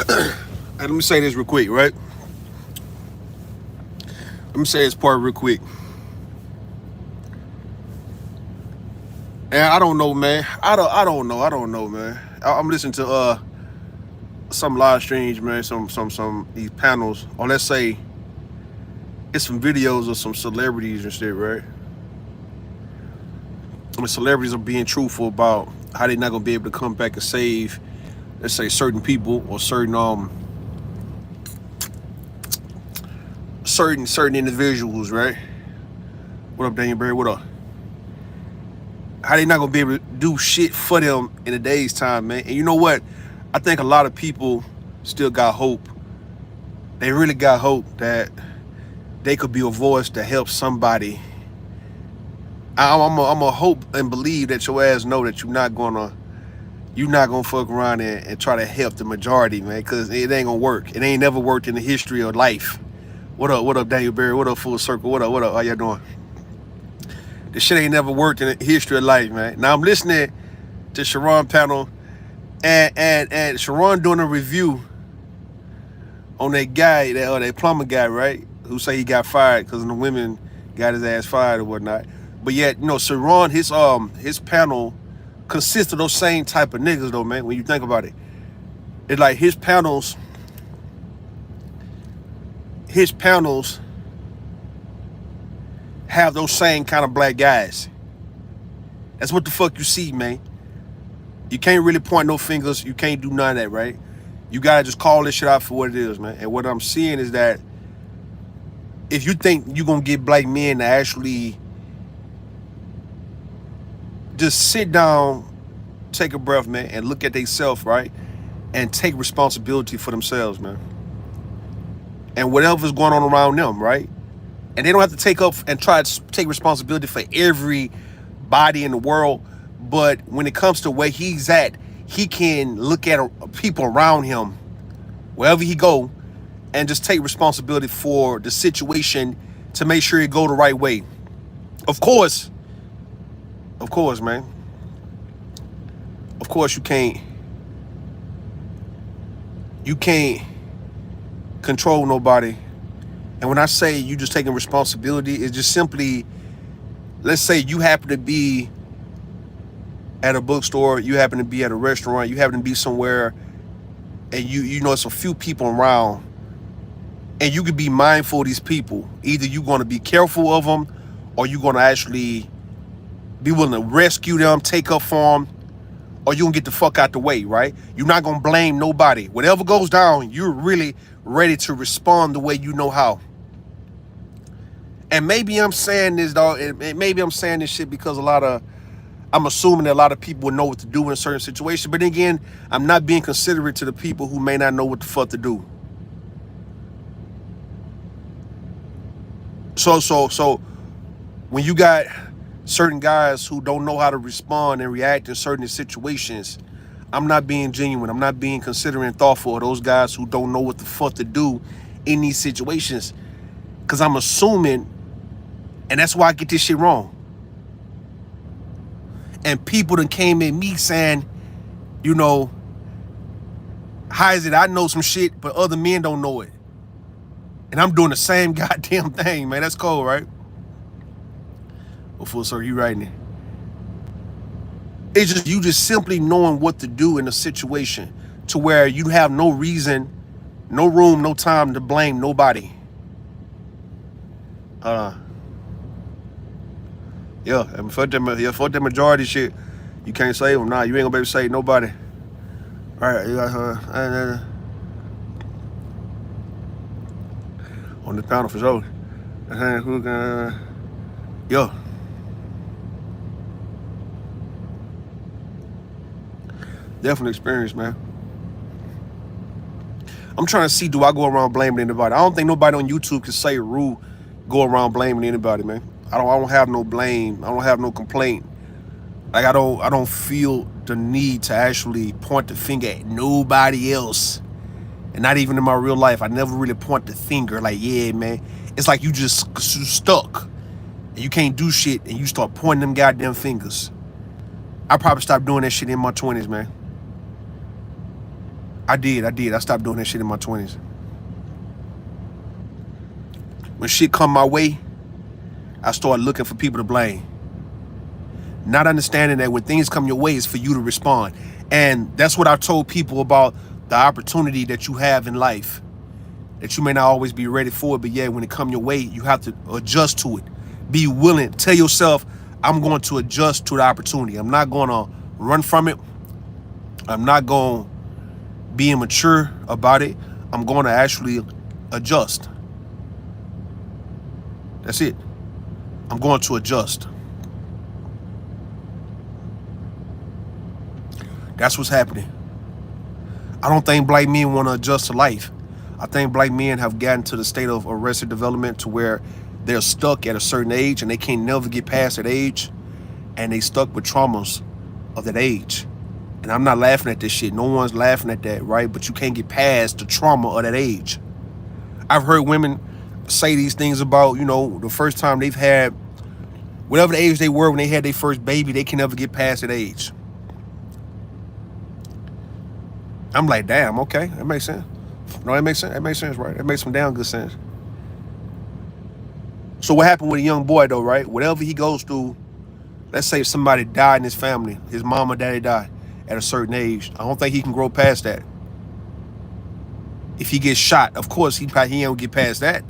Hey, let me say this real quick, right? Let me say this part real quick. And I don't know, man. I don't know, man. I'm listening to some live streams, man. Some these panels, or let's say it's some videos of some celebrities and shit, right? I mean, celebrities are being truthful about how they're not gonna be able to come back and save, let's say, certain people or certain individuals, right? What up, Daniel Berry? What up? How they not gonna be able to do shit for them in a day's time, man? And you know what? I think a lot of people still got hope. They really got hope that they could be a voice to help somebody. I'm a hope and believe that your ass know that you're not gonna fuck around and try to help the majority, man, because it ain't gonna work. It ain't never worked in the history of life. What up? What up, Daniel Berry? What up, Full Circle? What up? What up? How y'all doing? This shit ain't never worked in the history of life, man. Now I'm listening to Sharon panel and Sharon doing a review on that guy, that plumber guy, right? Who say he got fired because the women got his ass fired or whatnot. But yet, Sharon, his panel consists of those same type of niggas though, man. When you think about it, it's like his panels have those same kind of black guys. That's what the fuck you see, man. You can't really point no fingers. You can't do none of that, right? You gotta just call this shit out for what it is, man. And what I'm seeing is that if you think you're gonna get black men to actually just sit down, take a breath, man, and look at themselves, right? And take responsibility for themselves, man. And whatever's going on around them, right? And they don't have to take up and try to take responsibility for everybody in the world. But when it comes to where he's at, he can look at people around him, wherever he go, and just take responsibility for the situation to make sure it go the right way. Of course, man. Of course, you can't control nobody. And when I say you just taking responsibility, it's just simply, let's say you happen to be at a bookstore, you happen to be at a restaurant, you happen to be somewhere, and you know it's a few people around, and you could be mindful of these people. Either you're going to be careful of them, or you're going to actually be willing to rescue them, take up for them, or you gonna get the fuck out the way, right? You're not gonna blame nobody. Whatever goes down, you're really ready to respond the way you know how. And maybe I'm saying this, dog, and maybe I'm saying this shit because I'm assuming that a lot of people would know what to do in a certain situation. But again, I'm not being considerate to the people who may not know what the fuck to do. So when you got certain guys who don't know how to respond and react in certain situations, I'm not being genuine. I'm not being considerate and thoughtful of those guys who don't know what the fuck to do in these situations. Because I'm assuming, and that's why I get this shit wrong. And people done came at me saying, you know, how is it I know some shit, but other men don't know it? And I'm doing the same goddamn thing, man. That's cold, right? Well, Full Circle, you writing it. It's just you just simply knowing what to do in a situation to where you have no reason, no room, no time to blame nobody. Yeah, and fuck that majority shit. You can't save them. Nah, you ain't gonna be able to save nobody. All right, on the panel for sure. Yeah. Definitely experience, man. I'm trying to see, do I go around blaming anybody? I don't think nobody on YouTube can say rule go around blaming anybody, man. I don't have no blame. I don't have no complaint. Like I don't feel the need to actually point the finger at nobody else. And not even in my real life. I never really point the finger like, yeah, man. It's like you just stuck. And you can't do shit and you start pointing them goddamn fingers. I probably stopped doing that shit in my 20s, man. I stopped doing that shit in my 20s. When shit come my way, I started looking for people to blame. Not understanding that when things come your way, it's for you to respond. And that's what I told people about the opportunity that you have in life. That you may not always be ready for it, but yeah, when it come your way, you have to adjust to it. Be willing. Tell yourself, I'm going to adjust to the opportunity. I'm not going to run from it. I'm not going to be immature about it. I'm going to actually adjust. That's it. I'm going to adjust. That's what's happening. I don't think black men want to adjust to life. I think black men have gotten to the state of arrested development to where they're stuck at a certain age and they can't never get past that age, and they stuck with traumas of that age. And I'm not laughing at this shit. No one's laughing at that, right? But you can't get past the trauma of that age. I've heard women say these things about, the first time they've had, whatever the age they were when they had their first baby, they can never get past that age. I'm like, damn, okay, that makes sense. No, that makes sense. That makes sense, right? That makes some damn good sense. So what happened with a young boy though, right? Whatever he goes through, let's say if somebody died in his family, his mom or daddy died at a certain age, I don't think he can grow past that. If he gets shot, of course he ain't gonna get past that.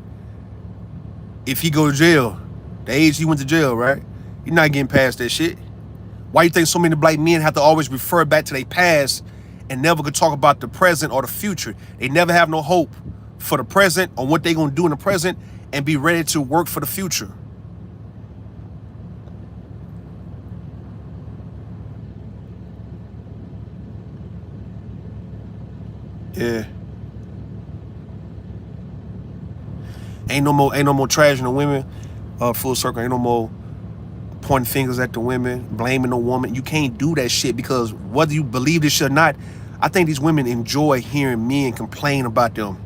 If he go to jail, the age he went to jail, right? You're not getting past that shit. Why you think so many black men have to always refer back to their past and never could talk about the present or the future? They never have no hope for the present or what they gonna do in the present and be ready to work for the future. Yeah. Ain't no more trashing the women. Full circle. Ain't no more pointing fingers at the women, blaming the woman. You can't do that shit, because whether you believe this shit or not, I think these women enjoy hearing men complain about them.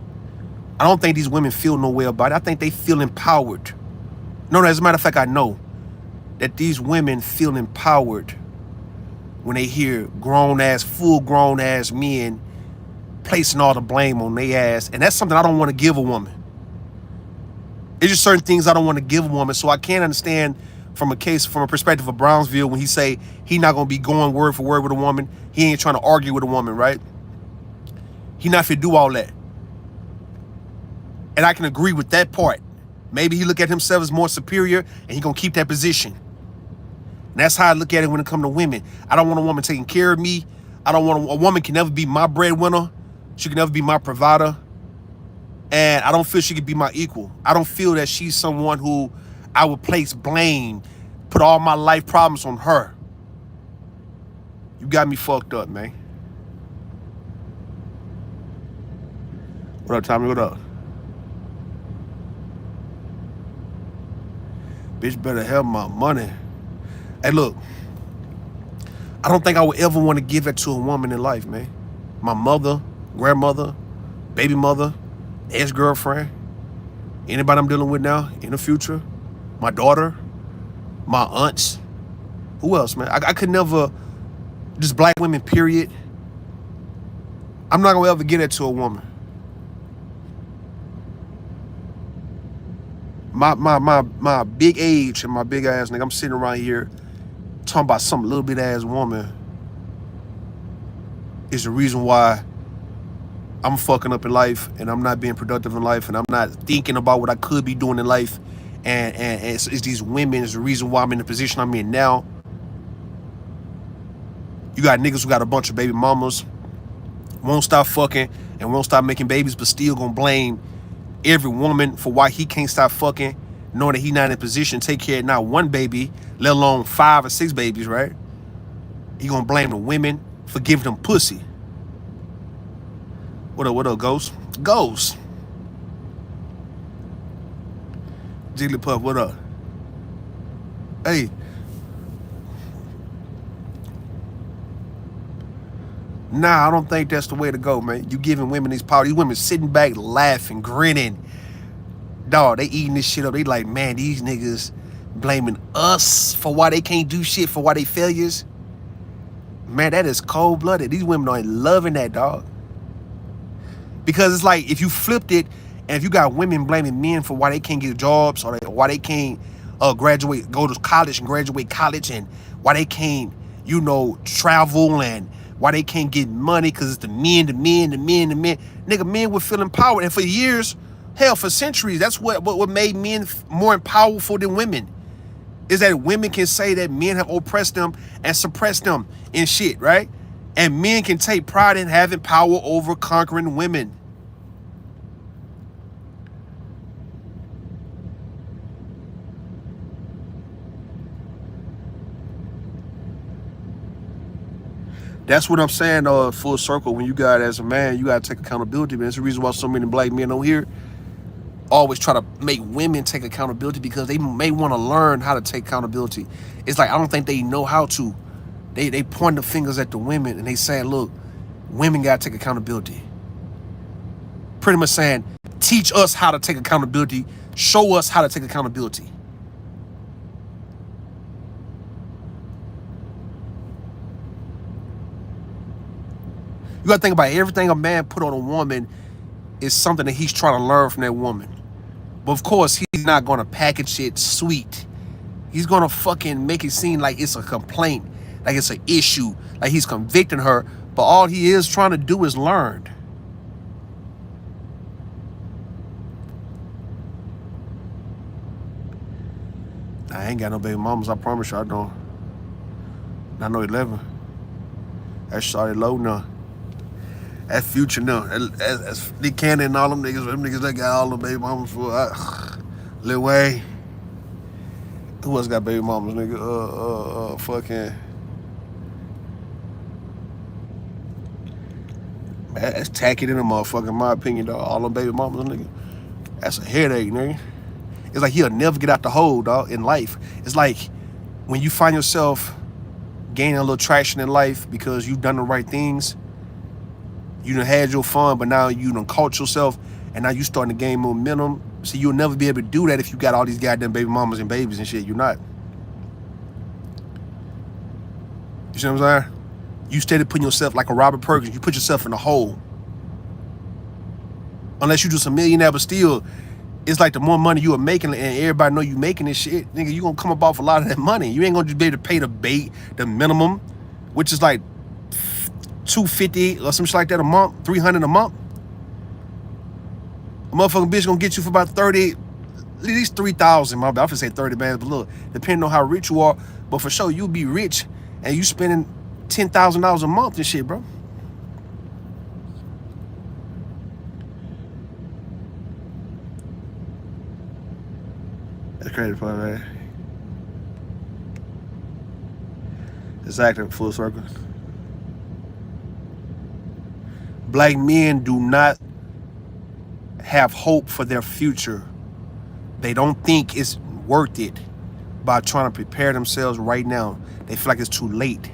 I don't think these women feel no way about it. I think they feel empowered. No, as a matter of fact, I know that these women feel empowered when they hear full grown ass men placing all the blame on their ass. And that's something I don't want to give a woman. It's just certain things I don't want to give a woman. So I can't understand from a perspective of Brownsville when he say he not going to be going word for word with a woman. He ain't trying to argue with a woman, right? He not finna do all that. And I can agree with that part. Maybe he look at himself as more superior and he gonna keep that position. And that's how I look at it when it comes to women. I don't want a woman taking care of me. I don't want a woman can never be my breadwinner. She can never be my provider. And I don't feel she could be my equal. I don't feel that she's someone who I would place blame, put all my life problems on her. You got me fucked up, man. What up, Tommy? What up? Bitch better have my money. Hey, look. I don't think I would ever want to give it to a woman in life, man. My mother, grandmother, baby mother, ex-girlfriend, anybody I'm dealing with now, in the future, my daughter, my aunts. Who else, man? I could never, just black women, period. I'm not going to ever get it to a woman. My big age and my big ass nigga, I'm sitting around here talking about some little bit ass woman is the reason why I'm fucking up in life and I'm not being productive in life and I'm not thinking about what I could be doing in life. And it's these women is the reason why I'm in the position I'm in now. You got niggas who got a bunch of baby mamas, won't stop fucking and won't stop making babies, but still gonna blame every woman for why he can't stop fucking, knowing that he not in a position to take care of not one baby, let alone 5 or 6 babies, right? He gonna blame the women for giving them pussy. What up, Ghost? Ghost. Jigglypuff, what up? Hey. Nah, I don't think that's the way to go, man. You giving women these power. These women sitting back, laughing, grinning. Dog, they eating this shit up. They like, man, these niggas blaming us for why they can't do shit, for why they failures. Man, that is cold-blooded. These women are loving that, dog. Because it's like if you flipped it, and if you got women blaming men for why they can't get jobs, or why they can't graduate, go to college and graduate college, and why they can't, travel, and why they can't get money because it's the men. Nigga, men were feeling empowered. And for years, hell, for centuries, that's what made men more powerful than women. Is that women can say that men have oppressed them and suppressed them in shit, right? And men can take pride in having power over conquering women. That's what I'm saying, full circle. When you got, as a man, you got to take accountability, man. It's the reason why so many black men on here always try to make women take accountability, because they may want to learn how to take accountability. It's like, I don't think they know how to. They point the fingers at the women and they saying, look, women got to take accountability. Pretty much saying, teach us how to take accountability. Show us how to take accountability. You got to think about it. Everything a man put on a woman is something that he's trying to learn from that woman. But of course, he's not going to package it sweet. He's going to fucking make it seem like it's a complaint, like it's an issue, like he's convicting her. But all he is trying to do is learn. I ain't got no baby mamas, I promise you I don't. I know 11. That's started low now. That's Future now. That's Nick Cannon and all them niggas that got all the baby mamas for Lil Wayne. Who else got baby mamas, nigga? Fucking. Man, that's tacky than a motherfucker, in my opinion, dog. All them baby mamas, nigga. That's a headache, nigga. It's like he'll never get out the hole, dog, in life. It's like when you find yourself gaining a little traction in life because you've done the right things, you done had your fun, but now you done caught yourself, and now you starting to gain momentum. So you'll never be able to do that if you got all these goddamn baby mamas and babies and shit. You're not. You see what I'm saying? You steady putting yourself like a Robert Perkins. You put yourself in a hole. Unless you just a millionaire, but still, it's like the more money you are making and everybody know you making this shit, nigga, you gonna come up off a lot of that money. You ain't gonna just be able to pay the minimum, which is like $250 or some shit like that a month, $300 a month. A motherfucking bitch gonna get you for about 30, at least 3,000. My bad, I'm gonna say 30 bands, but look, depending on how rich you are, but for sure you'll be rich and you spending $10,000 a month and shit, bro. That's crazy part, man. Exactly, full circle. Black men do not have hope for their future. They don't think it's worth it by trying to prepare themselves right now. They feel like it's too late.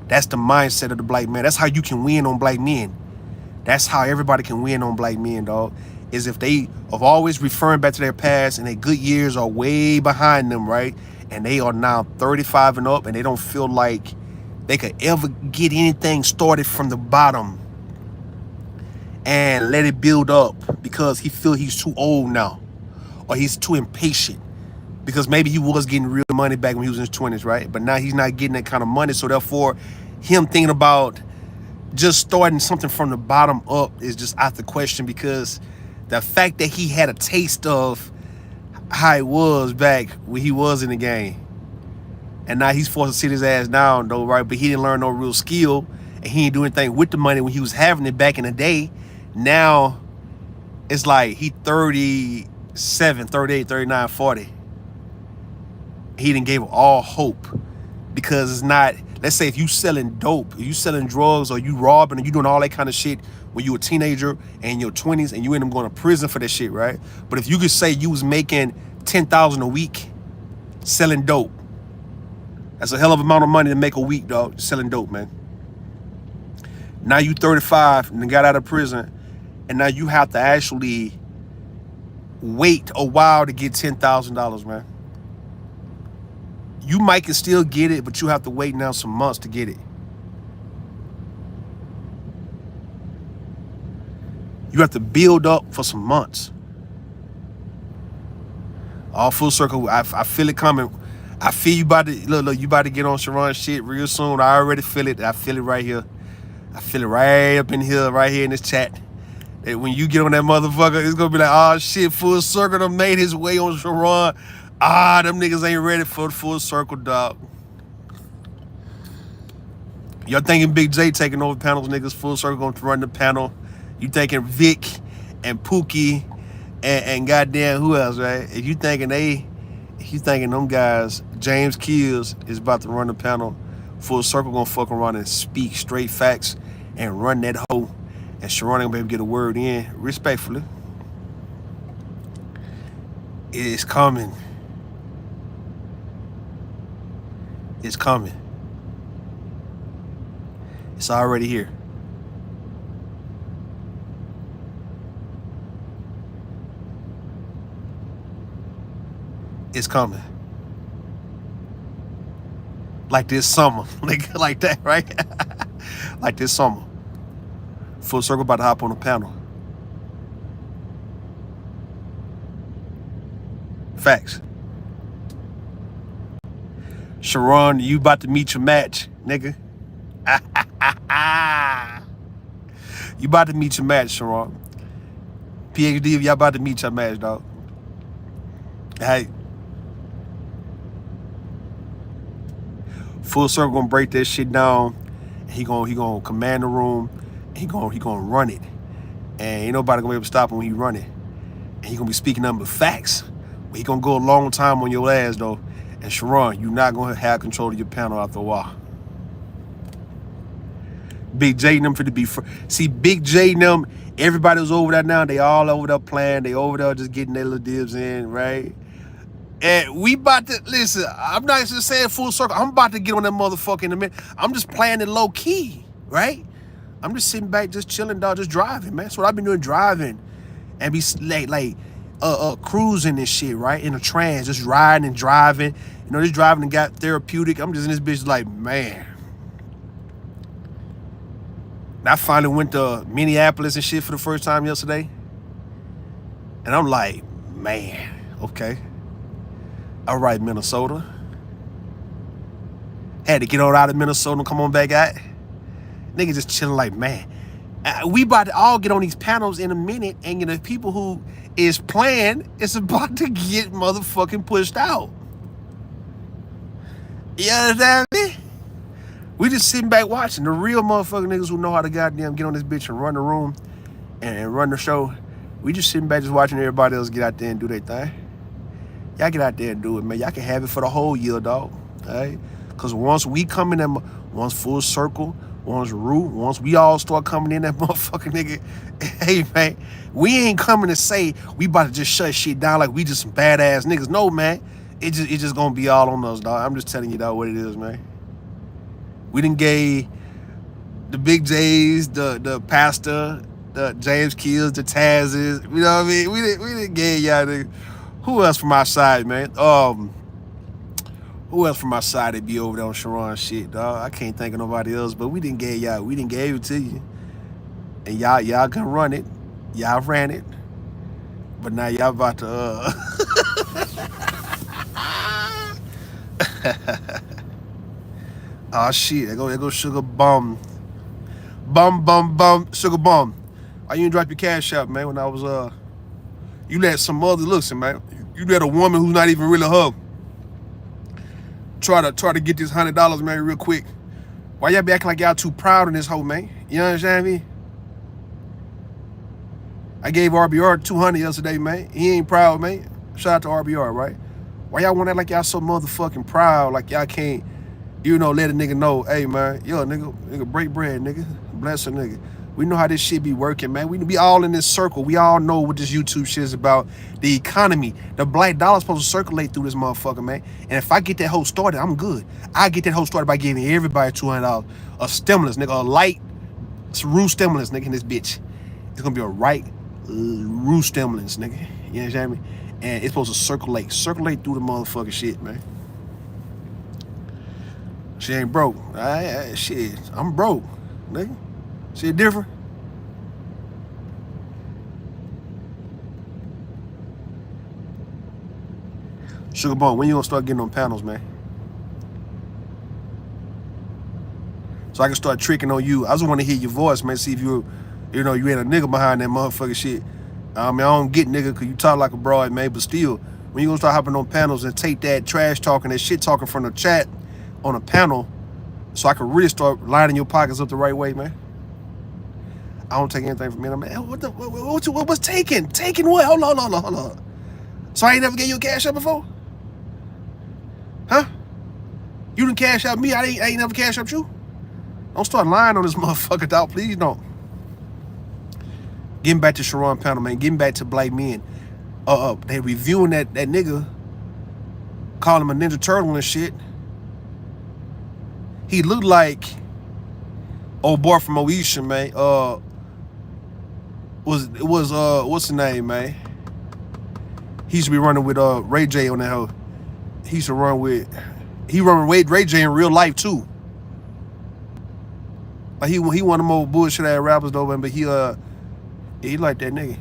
That's the mindset of the black man. That's how you can win on black men. That's how everybody can win on black men, dog. Is if they are always referring back to their past and their good years are way behind them, right? And they are now 35 and up and they don't feel like they could ever get anything started from the bottom and let it build up because he feel he's too old now or he's too impatient because maybe he was getting real money back when he was in his 20s, right? But now he's not getting that kind of money. So therefore, him thinking about just starting something from the bottom up is just out the question because the fact that he had a taste of how it was back when he was in the game. And now he's forced to sit his ass down though, right? But he didn't learn no real skill and he didn't do anything with the money when he was having it back in the day. Now it's like he 37, 38, 39, 40. He didn't give all hope because it's not, let's say if you selling dope, if you selling drugs or you robbing or you doing all that kind of shit when you were a teenager and in your 20s and you end up going to prison for that shit, right? But if you could say you was making $10,000 a week selling dope, that's a hell of an amount of money to make a week, dog, selling dope, man. Now you 35 and got out of prison and now you have to actually wait a while to get $10,000, man. You might can still get it, but you have to wait now some months to get it. You have to build up for some months. All full circle. I feel it coming. I feel you about to look. You about to get on Sharon shit real soon. I already feel it. I feel it right here. I feel it right up in here, right here in this chat. That when you get on that motherfucker, it's gonna be like, oh shit, full circle done made his way on Sharon. Ah, them niggas ain't ready for the full circle, dog. Y'all thinking Big J taking over panels, niggas? Full circle gonna run the panel. You thinking Vic and Pookie and goddamn who else, right? If you thinking them guys, James Kills is about to run the panel. Full circle gonna fuck around and speak straight facts and run that hoe. And Sharon ain't gonna be able to get a word in respectfully. It is coming. It's coming. It's already here. It's coming. Like this summer. like that, right? Like this summer. Full circle about to hop on the panel. Facts. Sharon, you about to meet your match, nigga. You about to meet your match, Sharon. PhD, y'all about to meet your match, dog. Hey. Full circle gonna break that shit down. He gonna command the room. He gonna run it. And ain't nobody gonna be able to stop him when he run it. And he gonna be speaking nothing but facts. But he gonna go a long time on your ass though. And Sharon, you're not gonna have control of your panel after a while. Big J and them for to be see Big J and them, everybody was over there now. They all over there playing. They over there just getting their little dibs in, right? And we about to listen. I'm not just saying full circle. I'm about to get on that motherfucker in a minute. I'm just playing it low key, right? I'm just sitting back, just chilling, dog, just driving, man. That's what I've been doing, driving, and be like cruising and shit, right? In a trance, just riding and driving. You know, this driving and got therapeutic. I'm just in this bitch like, man. And I finally went to Minneapolis and shit for the first time yesterday. And I'm like, man, okay. All right, Minnesota. Had to get on out of Minnesota and come on back out. Nigga just chilling like, man. We about to all get on these panels in a minute, and you know, people who is playing is about to get motherfucking pushed out. You understand me? We just sitting back watching. The real motherfucking niggas who know how to goddamn get on this bitch and run the room and run the show. We just sitting back just watching everybody else get out there and do their thing. Y'all get out there and do it, man. Y'all can have it for the whole year, dog. All right? Because once we come in, once full circle, once root, once we all start coming in, that motherfucking nigga, hey, man, we ain't coming to say we about to just shut shit down like we just some badass niggas. No, man. It just gonna be all on us, dog. I'm just telling you, dog, what it is, man. We done gave the Big J's, the Pastor, the James Kills, the Tazes. You know what I mean? We didn't gave y'all niggas. Who else from our side, man? Who else from our side that be over there on Sharon shit, dog? I can't think of nobody else, but we didn't give y'all. We didn't give it to you, and y'all can run it. Y'all ran it, but now y'all about to. Oh shit! There go Sugar Bum, Sugar Bum. Why you didn't drop your cash out, man? When I was you let some other listen, man. You let a woman who's not even really her try to get this $100, man, real quick. Why y'all be acting like y'all too proud in this hoe, man? You understand me? I gave RBR 200 yesterday, man. He ain't proud, man. Shout out to RBR, right? Why y'all want to act like y'all so motherfucking proud, like y'all can't, you know, let a nigga know, hey, man, yo, nigga, break bread, nigga. Bless a nigga. We know how this shit be working, man. We be all in this circle. We all know what this YouTube shit is about. The economy. The black dollar's supposed to circulate through this motherfucker, man. And if I get that hoe started, I'm good. I get that hoe started by giving everybody $200. A stimulus, nigga. A light roof stimulus, nigga, in this bitch. It's gonna be a right roof stimulus, nigga. You understand me? And it's supposed to circulate through the motherfucking shit, man. She ain't broke. All right, shit, I'm broke, nigga. See it different? Sugar Bone, when you gonna start getting on panels, man? So I can start tricking on you. I just want to hear your voice, man. See if you ain't a nigga behind that motherfucking shit. I mean, I don't get nigga because you talk like a broad, man. But still, when you gonna start hopping on panels and take that trash talking, that shit talking from the chat on a panel, so I can really start lining your pockets up the right way, man. I don't take anything from men. Man, what's taken? Taken what? Hold on. So I ain't never gave you a cash out before? Huh? You didn't cash out me. I ain't never cash out you. Don't start lying on this motherfucker, dog. Please don't. Getting back to Sharon panel, man. Getting back to black men. They reviewing that nigga, calling him a Ninja Turtle and shit. He looked like old boy from Oisha, man. What's the name, man? He used to be running with Ray J on that hoe. He used to run with Ray J in real life too. Like he one of them old bullshit ass rappers though, man. But he like that nigga.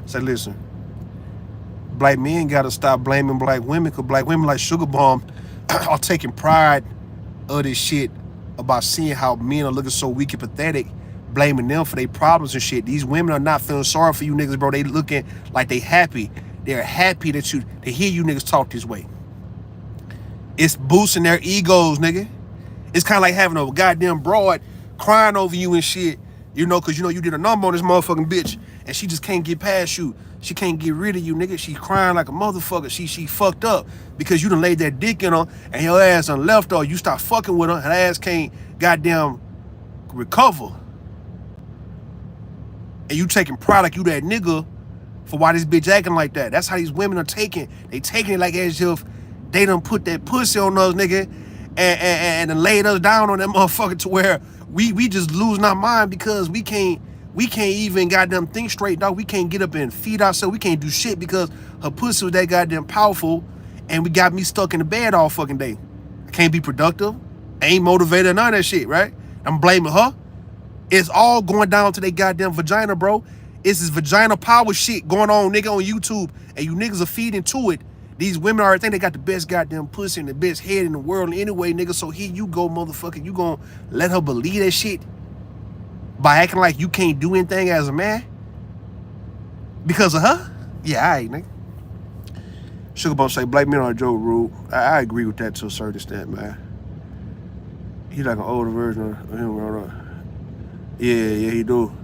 Say, listen, black men gotta stop blaming black women, cause black women like Sugar Bomb are taking pride of this shit about seeing how men are looking so weak and pathetic, blaming them for their problems and shit. These women are not feeling sorry for you niggas, bro. They looking like they happy. They're happy that they hear you niggas talk this way. It's boosting their egos, nigga. It's kind of like having a goddamn broad crying over you and shit, because you did a number on this motherfucking bitch and she just can't get past you. She can't get rid of you, nigga. She crying like a motherfucker. She fucked up because you done laid that dick in her and your ass done left her. You start fucking with her and her ass can't goddamn recover. And you taking pride like you that nigga for why this bitch acting like that. That's how these women are taking. They taking it like as if they done put that pussy on us, nigga, and then laid us down on that motherfucker to where we just losing our mind because we can't even goddamn think straight, dog. We can't get up and feed ourselves. We can't do shit because her pussy was that goddamn powerful and we got me stuck in the bed all fucking day. I can't be productive. Ain't motivated, none of that shit, right? I'm blaming her. It's all going down to their goddamn vagina, bro. It's this vagina power shit going on, nigga, on YouTube, and you niggas are feeding to it. These women already think they got the best goddamn pussy and the best head in the world anyway, nigga. So here you go, motherfucker. You gonna let her believe that shit by acting like you can't do anything as a man because of her? Yeah, all right, nigga. Sugar Bone say black men are Joe Rude. I agree with that to a certain extent, man. He like an older version of him, right? Yeah, he do.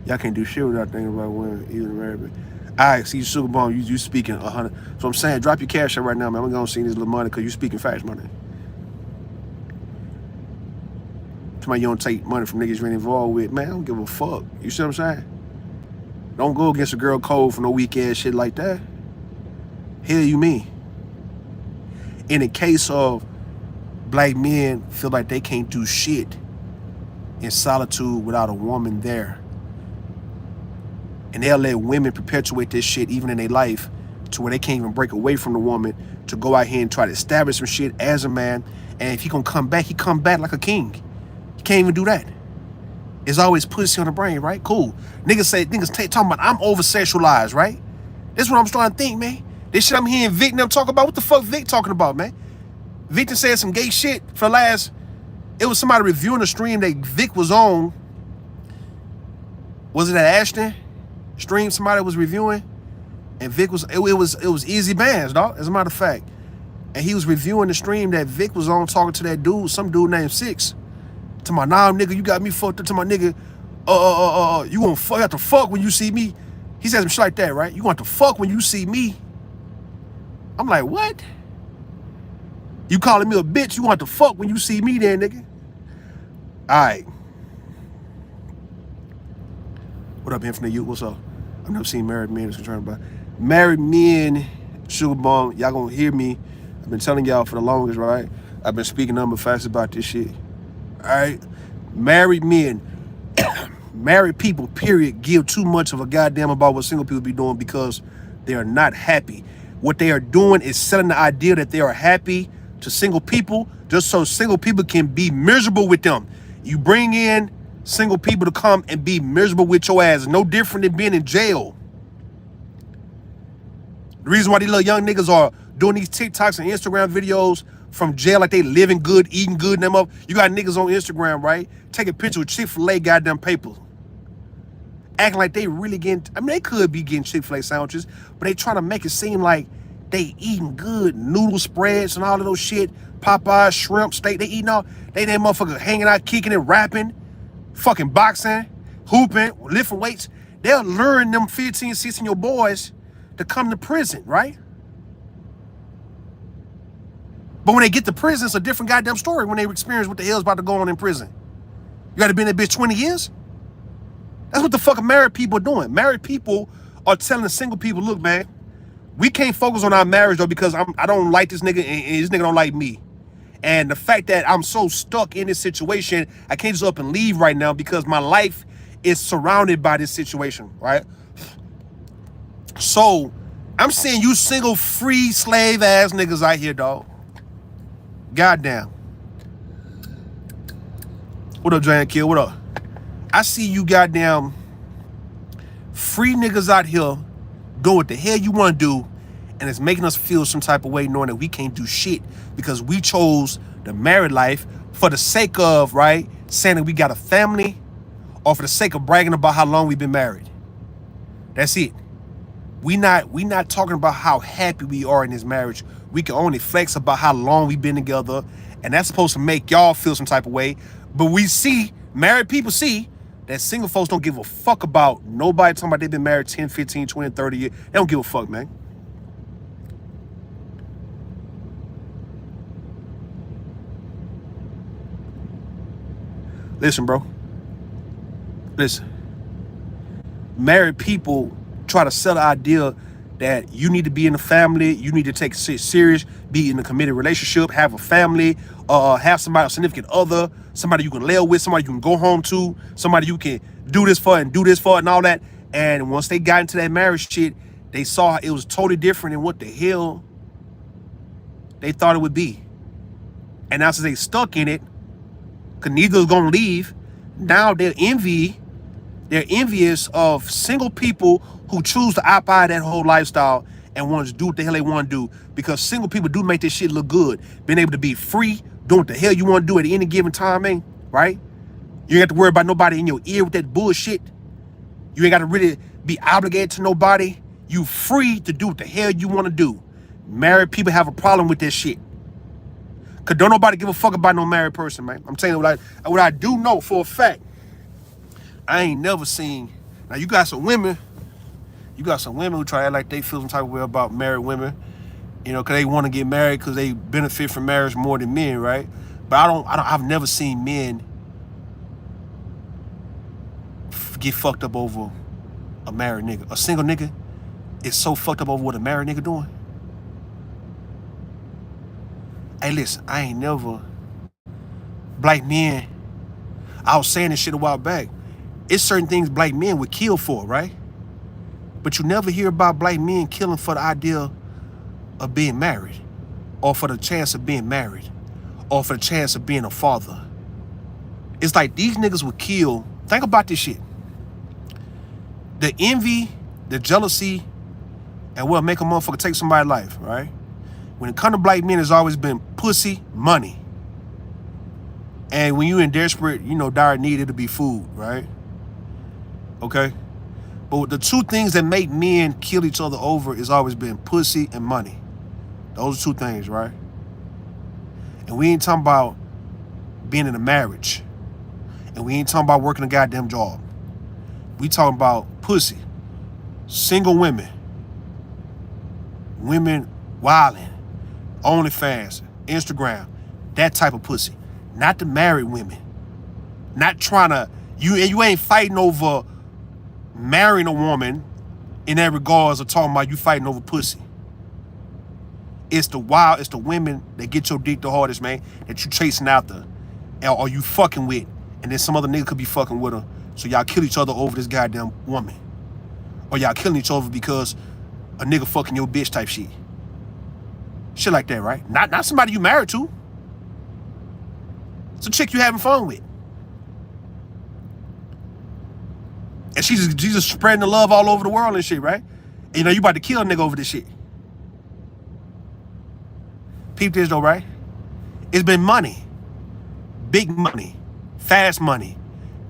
Y'all can't do shit without thinking about women, even married. All right, see, Sugar Bone, you speaking 100. So I'm saying, drop your cash out right now, man. I'm gonna see this little money because you speaking fast money. Somebody you don't take money from niggas you're involved with, man. I don't give a fuck. You see what I'm saying? Don't go against a girl cold for no weak ass shit like that. Hell you mean? In the case of black men feel like they can't do shit in solitude without a woman there. And they'll let women perpetuate this shit even in their life to where they can't even break away from the woman to go out here and try to establish some shit as a man. And if he gonna come back, he come back like a king. He can't even do that. It's always pussy on the brain, right? Cool. Niggas talking about I'm over-sexualized, right? That's what I'm starting to think, man. This shit I'm hearing Vic and them talk about. What the fuck Vic talking about, man? Vic done said some gay shit for it was somebody reviewing the stream that Vic was on. Was it at Ashton? Stream somebody was reviewing, and Vic it was Easy Bands, dog, as a matter of fact. And he was reviewing the stream that Vic was on, talking to that dude, some dude named Six. To my nigga, you got me fucked up. To my nigga, you gonna have to fuck when you see me. He said some shit like that, right? You want to fuck when you see me. I'm like, what? You calling me a bitch? You want to fuck when you see me then, nigga? All right. What up, Infinite Youth? What's up? I've never seen married men that's concerned about married men. Sugar Bone, y'all gonna hear me. I've been telling y'all for the longest, right? I've been speaking number fast about this shit. All right, married men, married people, period, give too much of a goddamn about what single people be doing because they are not happy. What they are doing is selling the idea that they are happy to single people just so single people can be miserable with them. You bring in single people to come and be miserable with your ass. No different than being in jail. The reason why these little young niggas are doing these TikToks and Instagram videos from jail like they living good, eating good, and them up. You got niggas on Instagram, right? Taking pictures with Chick-fil-A goddamn papers. Acting like they really getting, I mean, they could be getting Chick-fil-A sandwiches, but they trying to make it seem like they eating good noodle spreads and all of those shit. Popeyes, shrimp, steak, they eating all, they motherfuckers hanging out, kicking and rapping, fucking boxing, hooping, lifting weights. They'll luring them 15, 16-year-old boys to come to prison, right? But when they get to prison, it's a different goddamn story when they experience what the hell's about to go on in prison. You gotta be in that bitch 20 years? That's what the fucking married people are doing. Married people are telling the single people, look, man, we can't focus on our marriage though because I don't like this nigga and this nigga don't like me. And the fact that I'm so stuck in this situation, I can't just up and leave right now because my life is surrounded by this situation, right? So I'm seeing you single, free, slave ass niggas out here, dog. Goddamn. What up, Giant Kill? What up? I see you goddamn free niggas out here doing what the hell you want to do, and it's making us feel some type of way knowing that we can't do shit because we chose the married life for the sake of, right, saying that we got a family or for the sake of bragging about how long we've been married. That's it. We not talking about how happy we are in this marriage. We can only flex about how long we've been together, and that's supposed to make y'all feel some type of way. But we see, married people see, that single folks don't give a fuck about nobody talking about they've been married 10, 15, 20, 30 years. They don't give a fuck, man. Listen, bro. Listen. Married people try to sell the idea that you need to be in a family, you need to take it serious, be in a committed relationship, have a family, have somebody, a significant other, somebody you can lay with, somebody you can go home to, somebody you can do this for and all that. And once they got into that marriage shit, they saw it was totally different than what the hell they thought it would be. And now since they stuck in it, because neither is gonna leave, now they're envious of single people who choose to opt out of that whole lifestyle and want to do what the hell they want to do, because single people do make this shit look good. Being able to be free, doing what the hell you want to do at any given time, man, right? You ain't got to worry about nobody in your ear with that bullshit. You ain't got to really be obligated to nobody. You free to do what the hell you want to do. Married people have a problem with that shit. Because don't nobody give a fuck about no married person, man. I'm telling you what I do know for a fact. I ain't never seen, now you got some women who try to act like they feel some type of way about married women, you know, because they want to get married because they benefit from marriage more than men, right? But I've never seen men get fucked up over a married nigga. A single nigga is so fucked up over what a married nigga doing. Hey, listen, I ain't never, black men, I was saying this shit a while back. It's certain things black men would kill for, right? But you never hear about black men killing for the idea of being married, or for the chance of being married, or for the chance of being a father. It's like these niggas would kill. Think about this shit. The envy, the jealousy, and what make a motherfucker take somebody's life, right? When it comes to black men, it's always been pussy, money. And when you in desperate, dire need, it'll be food, right? Okay? But the two things that make men kill each other over is always been pussy and money. Those are two things, right? And we ain't talking about being in a marriage. And we ain't talking about working a goddamn job. We talking about pussy. Single women. Women wilding. OnlyFans. Instagram. That type of pussy. Not the married women. Not trying to, you ain't fighting over marrying a woman in that regards of talking about you fighting over pussy. It's the women that get your dick the hardest, man, that you chasing after, or you fucking with, and then some other nigga could be fucking with her, so y'all kill each other over this goddamn woman. Or y'all killing each other because a nigga fucking your bitch type shit. Shit like that, right? Not somebody you married to. It's a chick you having fun with. And she's just spreading the love all over the world and shit, right? And you about to kill a nigga over this shit. Peep this though, right? It's been money. Big money. Fast money.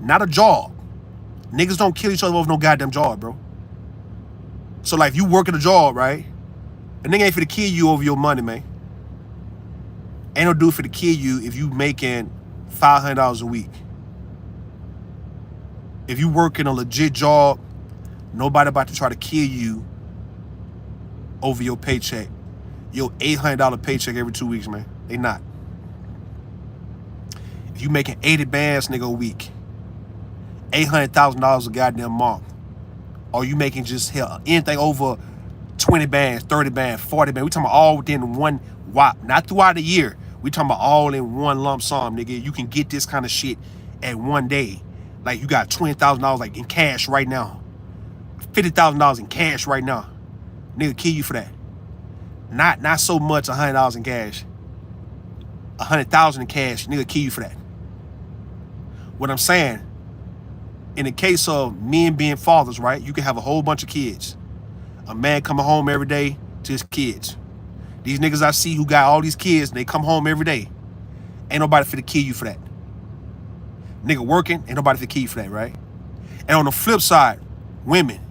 Not a job. Niggas don't kill each other over no goddamn job, bro. So like, if you work at a job, right? A nigga ain't finna kill you over your money, man. Ain't no dude finna kill you if you making $500 a week. If you working a legit job, nobody about to try to kill you over your paycheck. Your $800 paycheck every 2 weeks, man. They not. If you making 80 bands, nigga, a week, $800,000 a goddamn month, or you making just hell anything over 20 bands, 30 bands, 40 bands, we talking about all within one whop, not throughout the year. We talking about all in one lump sum, nigga. You can get this kind of shit at one day. Like, you got $20,000 like in cash right now, $50,000 in cash right now. Nigga kill you for that. Not so much $100 in cash. $100,000 in cash, nigga kill you for that. What I'm saying, in the case of men being fathers, right? You can have a whole bunch of kids. A man coming home every day to his kids. These niggas I see who got all these kids, and they come home every day. Ain't nobody finna kill you for that. Nigga working, ain't nobody finna kill you for that, right? And on the flip side, women.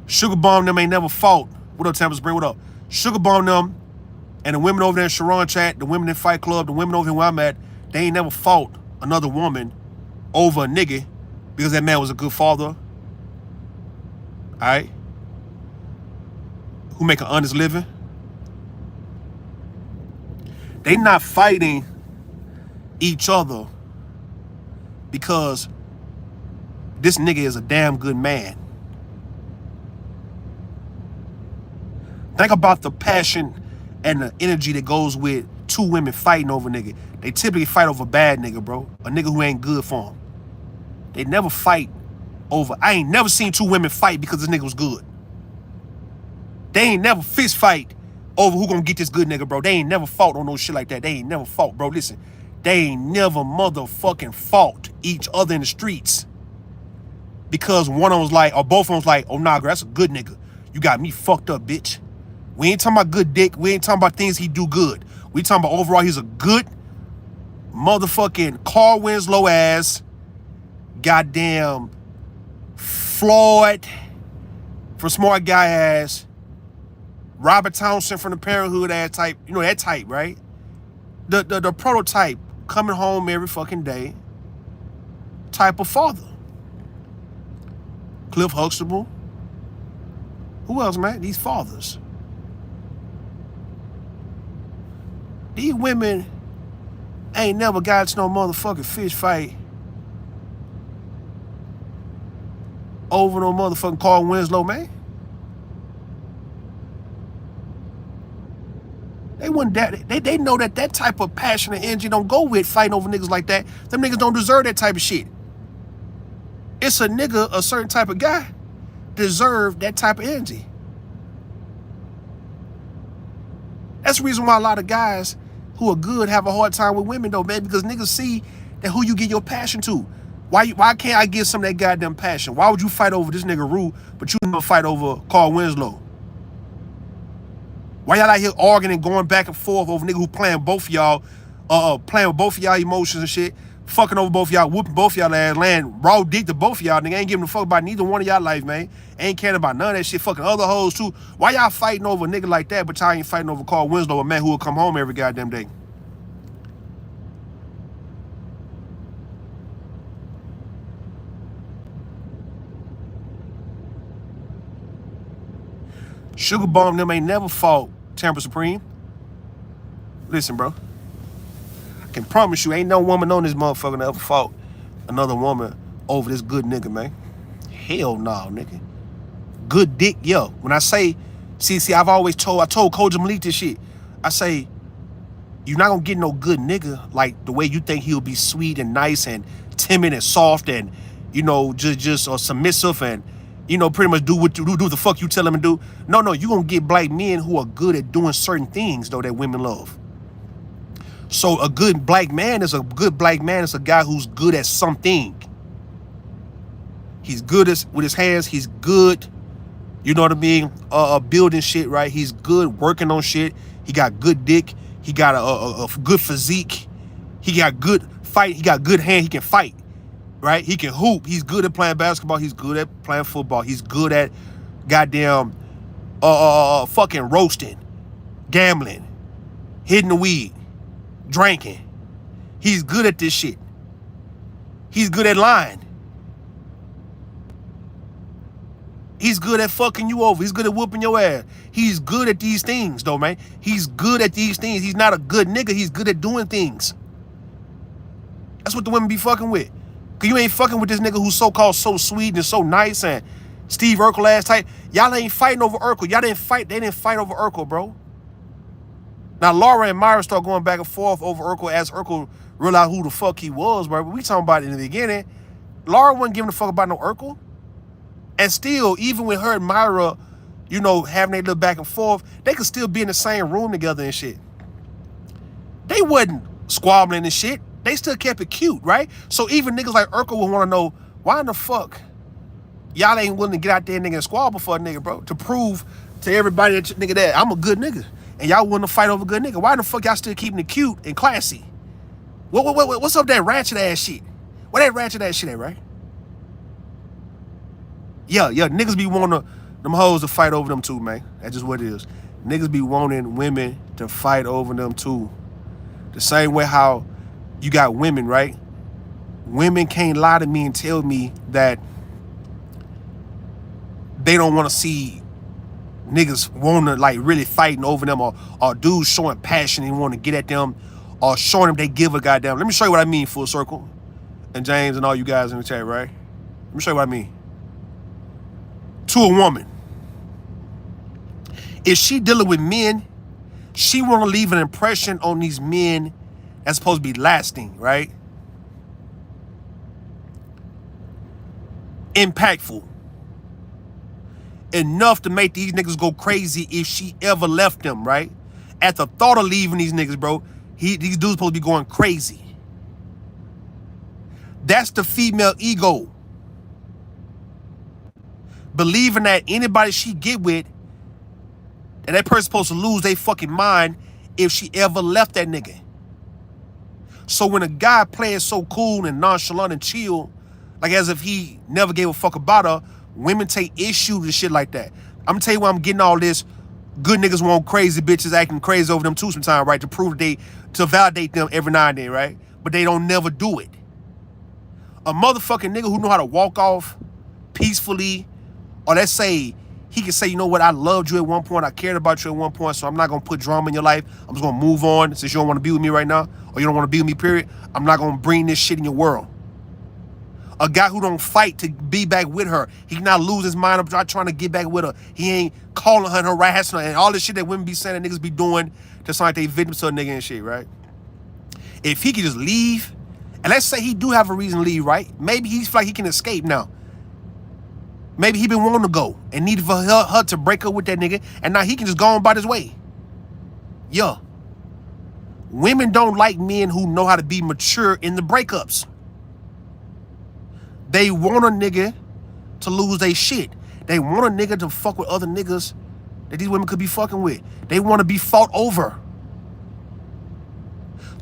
Sugar bomb them ain't never fought. What up, Tampa Spring? What up? Sugar bomb them, and the women over there in Sharon Chat, the women in Fight Club, the women over here where I'm at, they ain't never fought another woman over a nigga because that man was a good father. All right? Who make an honest living. They not fighting each other because this nigga is a damn good man. Think about the passion and the energy that goes with two women fighting over a nigga. They typically fight over a bad nigga, bro. A nigga who ain't good for them. They never fight over. I ain't never seen two women fight because this nigga was good. They ain't never fist fight over who gonna get this good nigga, bro. They ain't never fought on no shit like that. They ain't never fought, bro. Listen, they ain't never motherfucking fought each other in the streets because one of them was like, or both of them was like, oh nah, girl, that's a good nigga. You got me fucked up, bitch. We ain't talking about good dick. We ain't talking about things he do good. We talking about overall he's a good motherfucking Carl Winslow ass, goddamn Floyd from Smart Guy ass, Robert Townsend from the Parenthood ass type. You know that type, right? The prototype coming home every fucking day type of father. Cliff Huxtable. Who else, man? These fathers. These women ain't never got to no motherfucking fish fight over no motherfucking Carl Winslow, man. They wouldn't that they know that type of passion and energy don't go with fighting over niggas like that. Them niggas don't deserve that type of shit. It's a nigga, a certain type of guy, deserve that type of energy. That's the reason why a lot of guys who are good have a hard time with women though, man, because niggas see that who you get your passion to. Why can't I get some of that goddamn passion? Why would you fight over this nigga Rue, but you never fight over Carl Winslow? Why y'all out here arguing and going back and forth over nigga who playing both of y'all, playing with both of y'all emotions and shit, fucking over both of y'all, whooping both of y'all ass, laying raw dick to both of y'all, nigga, ain't giving a fuck about neither one of y'all life, man. Ain't caring about none of that shit, fucking other hoes too. Why y'all fighting over a nigga like that, but y'all ain't fighting over Carl Winslow, a man who will come home every goddamn day? Sugar Bomb them ain't never fought Tampa Supreme. Listen, bro. I can promise you ain't no woman on this motherfucker that ever fought another woman over this good nigga, man. Hell no, nigga. Good dick, yo. When I say, see, I told Koji Malik this shit. I say, you're not gonna get no good nigga like the way you think he'll be sweet and nice and timid and soft and, you know, just submissive and, you know, pretty much do the fuck you tell him to do. No, you gonna get black men who are good at doing certain things though that women love. So a good black man is a guy who's good at something. He's good with his hands. He's good, you know what I mean, building shit, right? He's good working on shit. He got good dick. He got a good physique. He got good fight. He got good hand. He can fight, right? He can hoop. He's good at playing basketball. He's good at playing football. He's good at goddamn fucking roasting, gambling, hitting the weed, drinking. He's good at this shit. He's good at lying. He's good at fucking you over. He's good at whooping your ass. He's good at these things, though, man. He's good at these things. He's not a good nigga. He's good at doing things. That's what the women be fucking with. Cause you ain't fucking with this nigga who's so-called so sweet and so nice and Steve Urkel ass type. Y'all ain't fighting over Urkel. Y'all didn't fight. They didn't fight over Urkel, bro. Now, Laura and Myra start going back and forth over Urkel as Urkel realized who the fuck he was, bro. But we talking about it in the beginning. Laura wasn't giving a fuck about no Urkel. And still, even with her and Myra, you know, having their little back and forth, they could still be in the same room together and shit. They wasn't squabbling and shit. They still kept it cute, right? So even niggas like Urkel would want to know, why in the fuck y'all ain't willing to get out there nigga and squabble for a nigga, bro? To prove to everybody that nigga that I'm a good nigga. And y'all willing to fight over a good nigga. Why in the fuck y'all still keeping it cute and classy? What's up with that ratchet ass shit? Where that ratchet ass shit at, right? Yeah, niggas be wanting them hoes to fight over them too, man. That's just what it is. Niggas be wanting women to fight over them too. The same way how you got women, right? Women can't lie to me and tell me that they don't want to see niggas want to like really fighting over them or dudes showing passion and want to get at them or showing them they give a goddamn. Let me show you what I mean, full circle. And James and all you guys in the chat, right? Let me show you what I mean. To a woman, if she dealing with men, she want to leave an impression on these men that's supposed to be lasting, right? Impactful. Enough to make these niggas go crazy if she ever left them, right? At the thought of leaving these niggas, bro, these dudes supposed to be going crazy. That's the female ego. Believing that anybody she get with, that person's supposed to lose their fucking mind if she ever left that nigga. So when a guy plays so cool and nonchalant and chill, like as if he never gave a fuck about her, women take issue to shit like that. I'm gonna tell you why I'm getting all this. Good niggas want crazy bitches acting crazy over them too sometimes, right? To prove to validate them every now and then, right? But they don't never do it. A motherfucking nigga who know how to walk off peacefully, or let's say he can say, you know what, I loved you at one point, I cared about you at one point, so I'm not gonna put drama in your life. I'm just gonna move on since you don't want to be with me right now, or you don't want to be with me, period. I'm not gonna bring this shit in your world. A guy who don't fight to be back with her, he not lose his mind up trying to get back with her. He ain't calling her and harassing her and all this shit that women be saying that niggas be doing to sound like they victims to a nigga and shit, right? If he could just leave, and let's say he do have a reason to leave, right? Maybe he feel like he can escape now. Maybe he been wanting to go and needed for her to break up with that nigga, and now he can just go on about his way. Yeah. Women don't like men who know how to be mature in the breakups. They want a nigga to lose their shit. They want a nigga to fuck with other niggas that these women could be fucking with. They want to be fought over.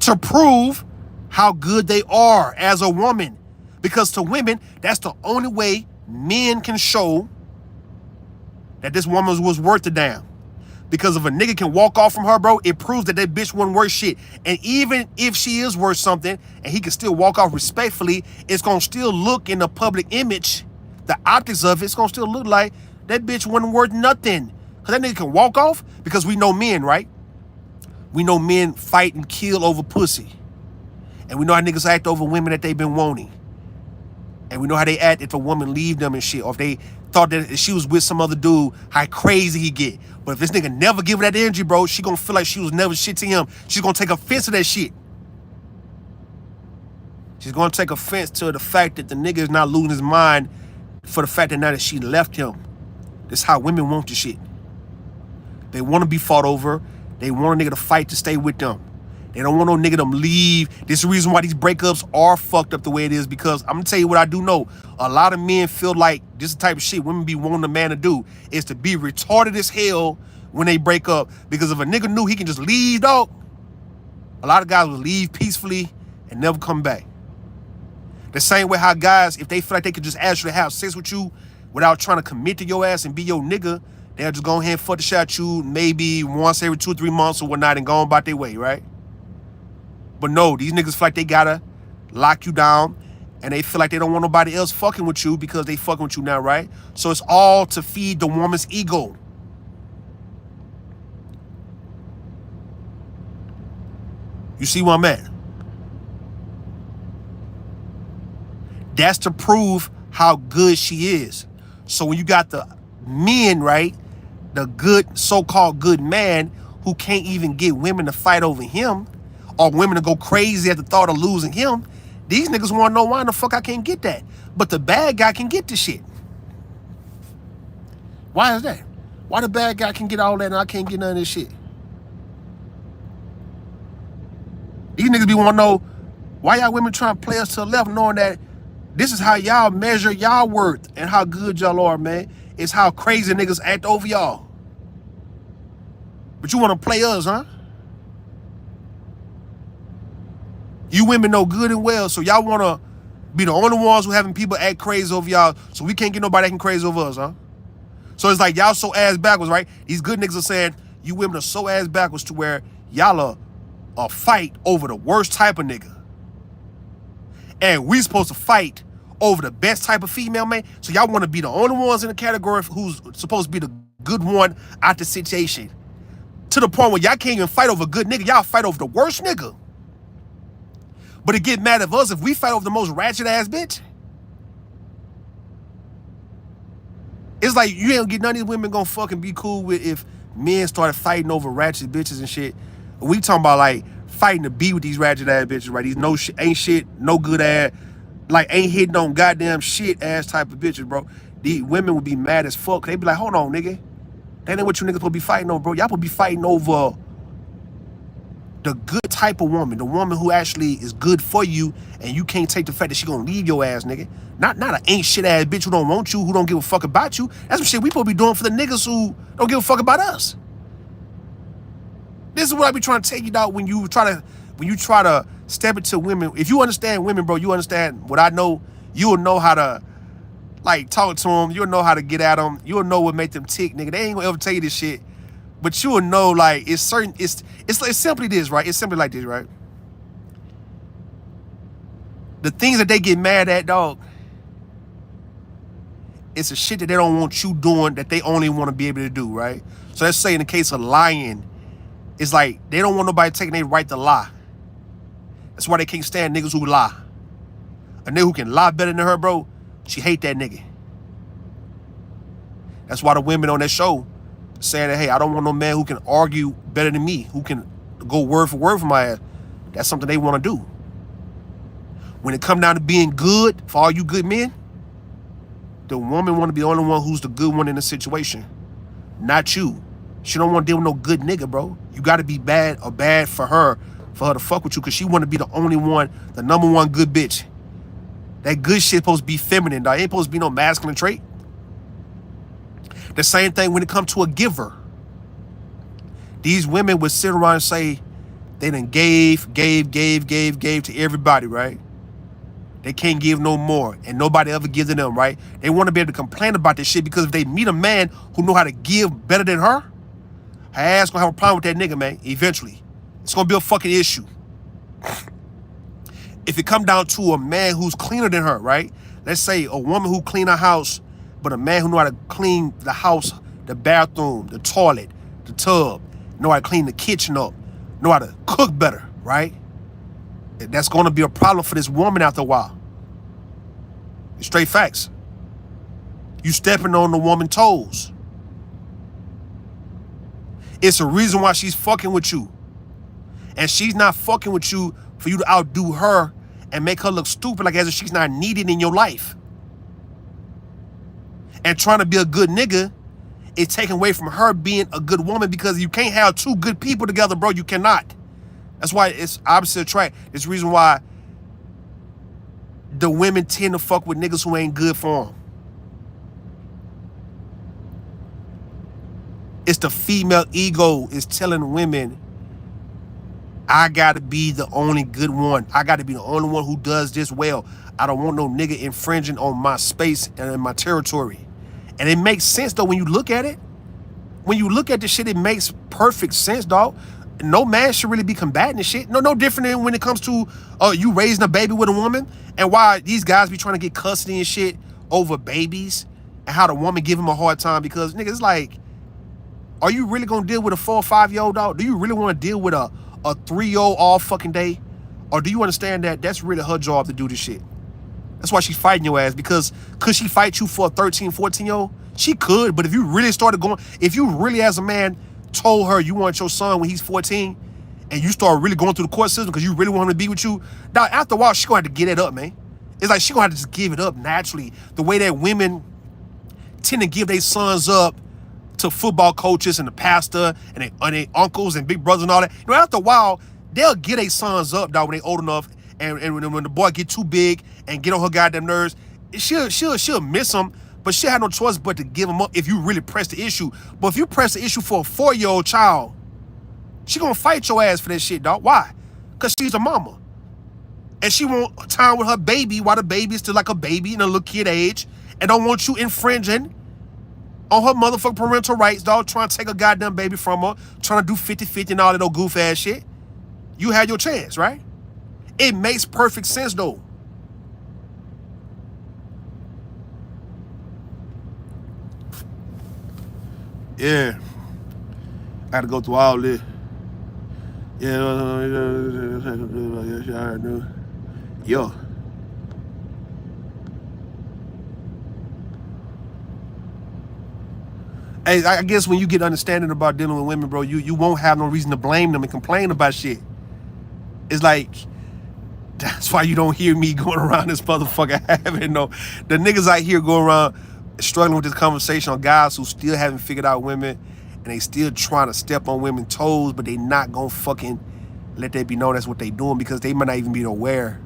To prove how good they are as a woman. Because to women, that's the only way men can show that this woman was worth a damn. Because if a nigga can walk off from her, bro, it proves that that bitch wasn't worth shit. And even if she is worth something and he can still walk off respectfully, it's going to still look in the public image, the optics of it's going to still look like that bitch wasn't worth nothing. Because that nigga can walk off, because we know men, right? We know men fight and kill over pussy. And we know how niggas act over women that they've been wanting. And we know how they act if a woman leave them and shit. Or if they thought that if she was with some other dude, how crazy he get. But if this nigga never give her that energy, bro, she gonna feel like she was never shit to him. She's gonna take offense to that shit. She's gonna take offense to the fact that the nigga is not losing his mind for the fact that now that she left him. That's how women want the shit. They want to be fought over. They want a nigga to fight to stay with them. They don't want no nigga to leave. This is the reason why these breakups are fucked up the way it is, because I'm gonna tell you what I do know. A lot of men feel like this is the type of shit women be wanting a man to do, is to be retarded as hell when they break up. Because if a nigga knew he can just leave, dog, A lot of guys will leave peacefully and never come back. The same way how guys, if they feel like they could just actually have sex with you without trying to commit to your ass and be your nigga, they'll just go ahead and fuck the shit at you maybe once every 2 or 3 months or whatnot and go on about their way, right? But no, these niggas feel like they gotta lock you down and they feel like they don't want nobody else fucking with you because they fucking with you now, right? So it's all to feed the woman's ego. You see where I'm at? That's to prove how good she is. So when you got the men, right, the good, so-called good man who can't even get women to fight over him or women to go crazy at the thought of losing him, these niggas want to know why in the fuck I can't get that. But the bad guy can get the shit. Why is that? Why the bad guy can get all that and I can't get none of this shit? These niggas be want to know why y'all women trying to play us to the left knowing that this is how y'all measure y'all worth and how good y'all are, man. It's how crazy niggas act over y'all. But you want to play us, huh? You women know good and well, so y'all want to be the only ones who having people act crazy over y'all, so we can't get nobody acting crazy over us, huh? So it's like y'all so ass backwards, right? These good niggas are saying you women are so ass backwards to where y'all are fight over the worst type of nigga. And we supposed to fight over the best type of female, man. So y'all want to be the only ones in the category who's supposed to be the good one out the situation. To the point where y'all can't even fight over a good nigga. Y'all fight over the worst nigga. But it get mad at us if we fight over the most ratchet ass bitch. It's like you ain't get none of these women gonna fucking be cool with if men started fighting over ratchet bitches and shit. We talking about like fighting to be with these ratchet ass bitches, right? These no shit, ain't shit, no good ass, like ain't hitting on goddamn shit ass type of bitches, bro. These women would be mad as fuck. They be like, hold on, nigga. That ain't what you niggas supposed to be fighting over, bro. Y'all supposed to be fighting over the good type of woman, the woman who actually is good for you, and you can't take the fact that she gonna leave your ass, nigga. Not an ain't shit ass bitch who don't want you, who don't give a fuck about you. That's some shit we supposed to be doing for the niggas who don't give a fuck about us. This is what I be trying to tell you, dog, when you try to step into women. If you understand women, bro, you understand what I know. You'll know how to like talk to them. You'll know how to get at them. You'll know what make them tick, nigga. They ain't gonna ever tell you this shit, but you'll know like it's certain. It's simply this, right? It's simply like this, right? The things that they get mad at, dog, it's a shit that they don't want you doing that they only want to be able to do, right? So let's say in the case of lying, it's like they don't want nobody taking their right to lie. That's why they can't stand niggas who lie. A nigga who can lie better than her, bro, she hate that nigga. That's why the women on that show saying that, hey, I don't want no man who can argue better than me, who can go word for my ass. That's something they want to do. When it come down to being good, for all you good men, the woman want to be the only one who's the good one in the situation, not you. She don't want to deal with no good nigga, bro. You got to be bad or bad for her to fuck with you, because she want to be the only one, the number one good bitch. That good shit supposed to be feminine, dog. Ain't supposed to be no masculine trait. The same thing when it comes to a giver. These women would sit around and say they done gave to everybody, right? They can't give no more, and nobody ever gives to them, right? They want to be able to complain about this shit, because if they meet a man who know how to give better than her ass gonna have a problem with that nigga, man, eventually. It's gonna be a fucking issue. If it come down to a man who's cleaner than her, right? Let's say a woman who clean her house, but a man who know how to clean the house, the bathroom, the toilet, the tub, know how to clean the kitchen up, know how to cook better, right? That's going to be a problem for this woman after a while. It's straight facts. You stepping on the woman's toes. It's a reason why she's fucking with you. And she's not fucking with you for you to outdo her and make her look stupid like as if she's not needed in your life. And trying to be a good nigga is taken away from her being a good woman, because you can't have two good people together, bro. You cannot. That's why it's opposite attract. It's the reason why the women tend to fuck with niggas who ain't good for them. It's the female ego is telling women, I gotta be the only good one. I gotta be the only one who does this well. I don't want no nigga infringing on my space and in my territory. And it makes sense though when you look at it. When you look at this shit, it makes perfect sense, dog. No man should really be combating this shit. No different than when it comes to you raising a baby with a woman and why these guys be trying to get custody and shit over babies and how the woman give him a hard time because nigga, it's like, are you really gonna deal with a 4 or 5-year-old dog? Do you really want to deal with a 3-year-old all fucking day? Or do you understand that that's really her job to do this shit? That's why she's fighting your ass, because could she fight you for a 13, 14-year-old? She could, but if you really started going, if you really as a man told her you want your son when he's 14 and you start really going through the court system because you really want him to be with you, now after a while, she gonna have to get it up, man. It's like she gonna have to just give it up naturally. The way that women tend to give their sons up to football coaches and the pastor and their uncles and big brothers and all that. You know, after a while, they'll get their sons up, dog, when they old enough. And when the boy get too big and get on her goddamn nerves, she'll miss him, but she'll have no choice but to give him up if you really press the issue. But if you press the issue for a 4-year-old child, she gonna fight your ass for that shit, dog. Why? Because she's a mama. And she want time with her baby while the baby is still like a baby in a little kid age and don't want you infringing on her motherfucking parental rights, dog, trying to take a goddamn baby from her, trying to do 50-50 and all that old goof ass shit. You had your chance, right? It makes perfect sense, though. Yeah. I had to go through all this. Yeah. Yo. Hey, I guess when you get understanding about dealing with women, bro, you won't have no reason to blame them and complain about shit. It's like, that's why you don't hear me going around this motherfucker having no... The niggas out here go around struggling with this conversation on guys who still haven't figured out women and they still trying to step on women's toes, but they not gonna fucking let that be known that's what they doing because they might not even be aware.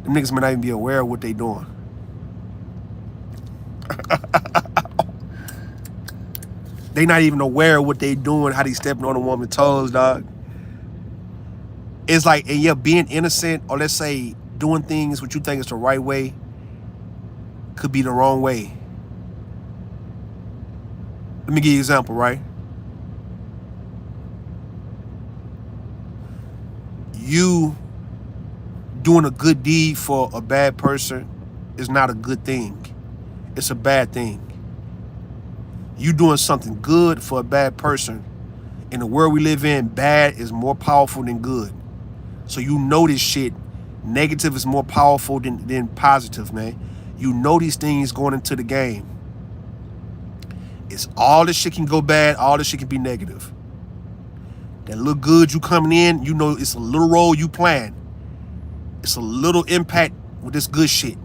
Them niggas might not even be aware of what they doing. They not even aware of what they doing, how they stepping on a woman's toes, dog. It's like, and yeah, being innocent, or let's say doing things what you think is the right way, could be the wrong way. Let me give you an example, right? You doing a good deed for a bad person is not a good thing. It's a bad thing. You doing something good for a bad person. In the world we live in, bad is more powerful than good. So you know this shit. Negative is more powerful than positive, man. You know these things going into the game. It's all this shit can go bad, all this shit can be negative. That little good you coming in, you know it's a little role you playing. It's a little impact with this good shit.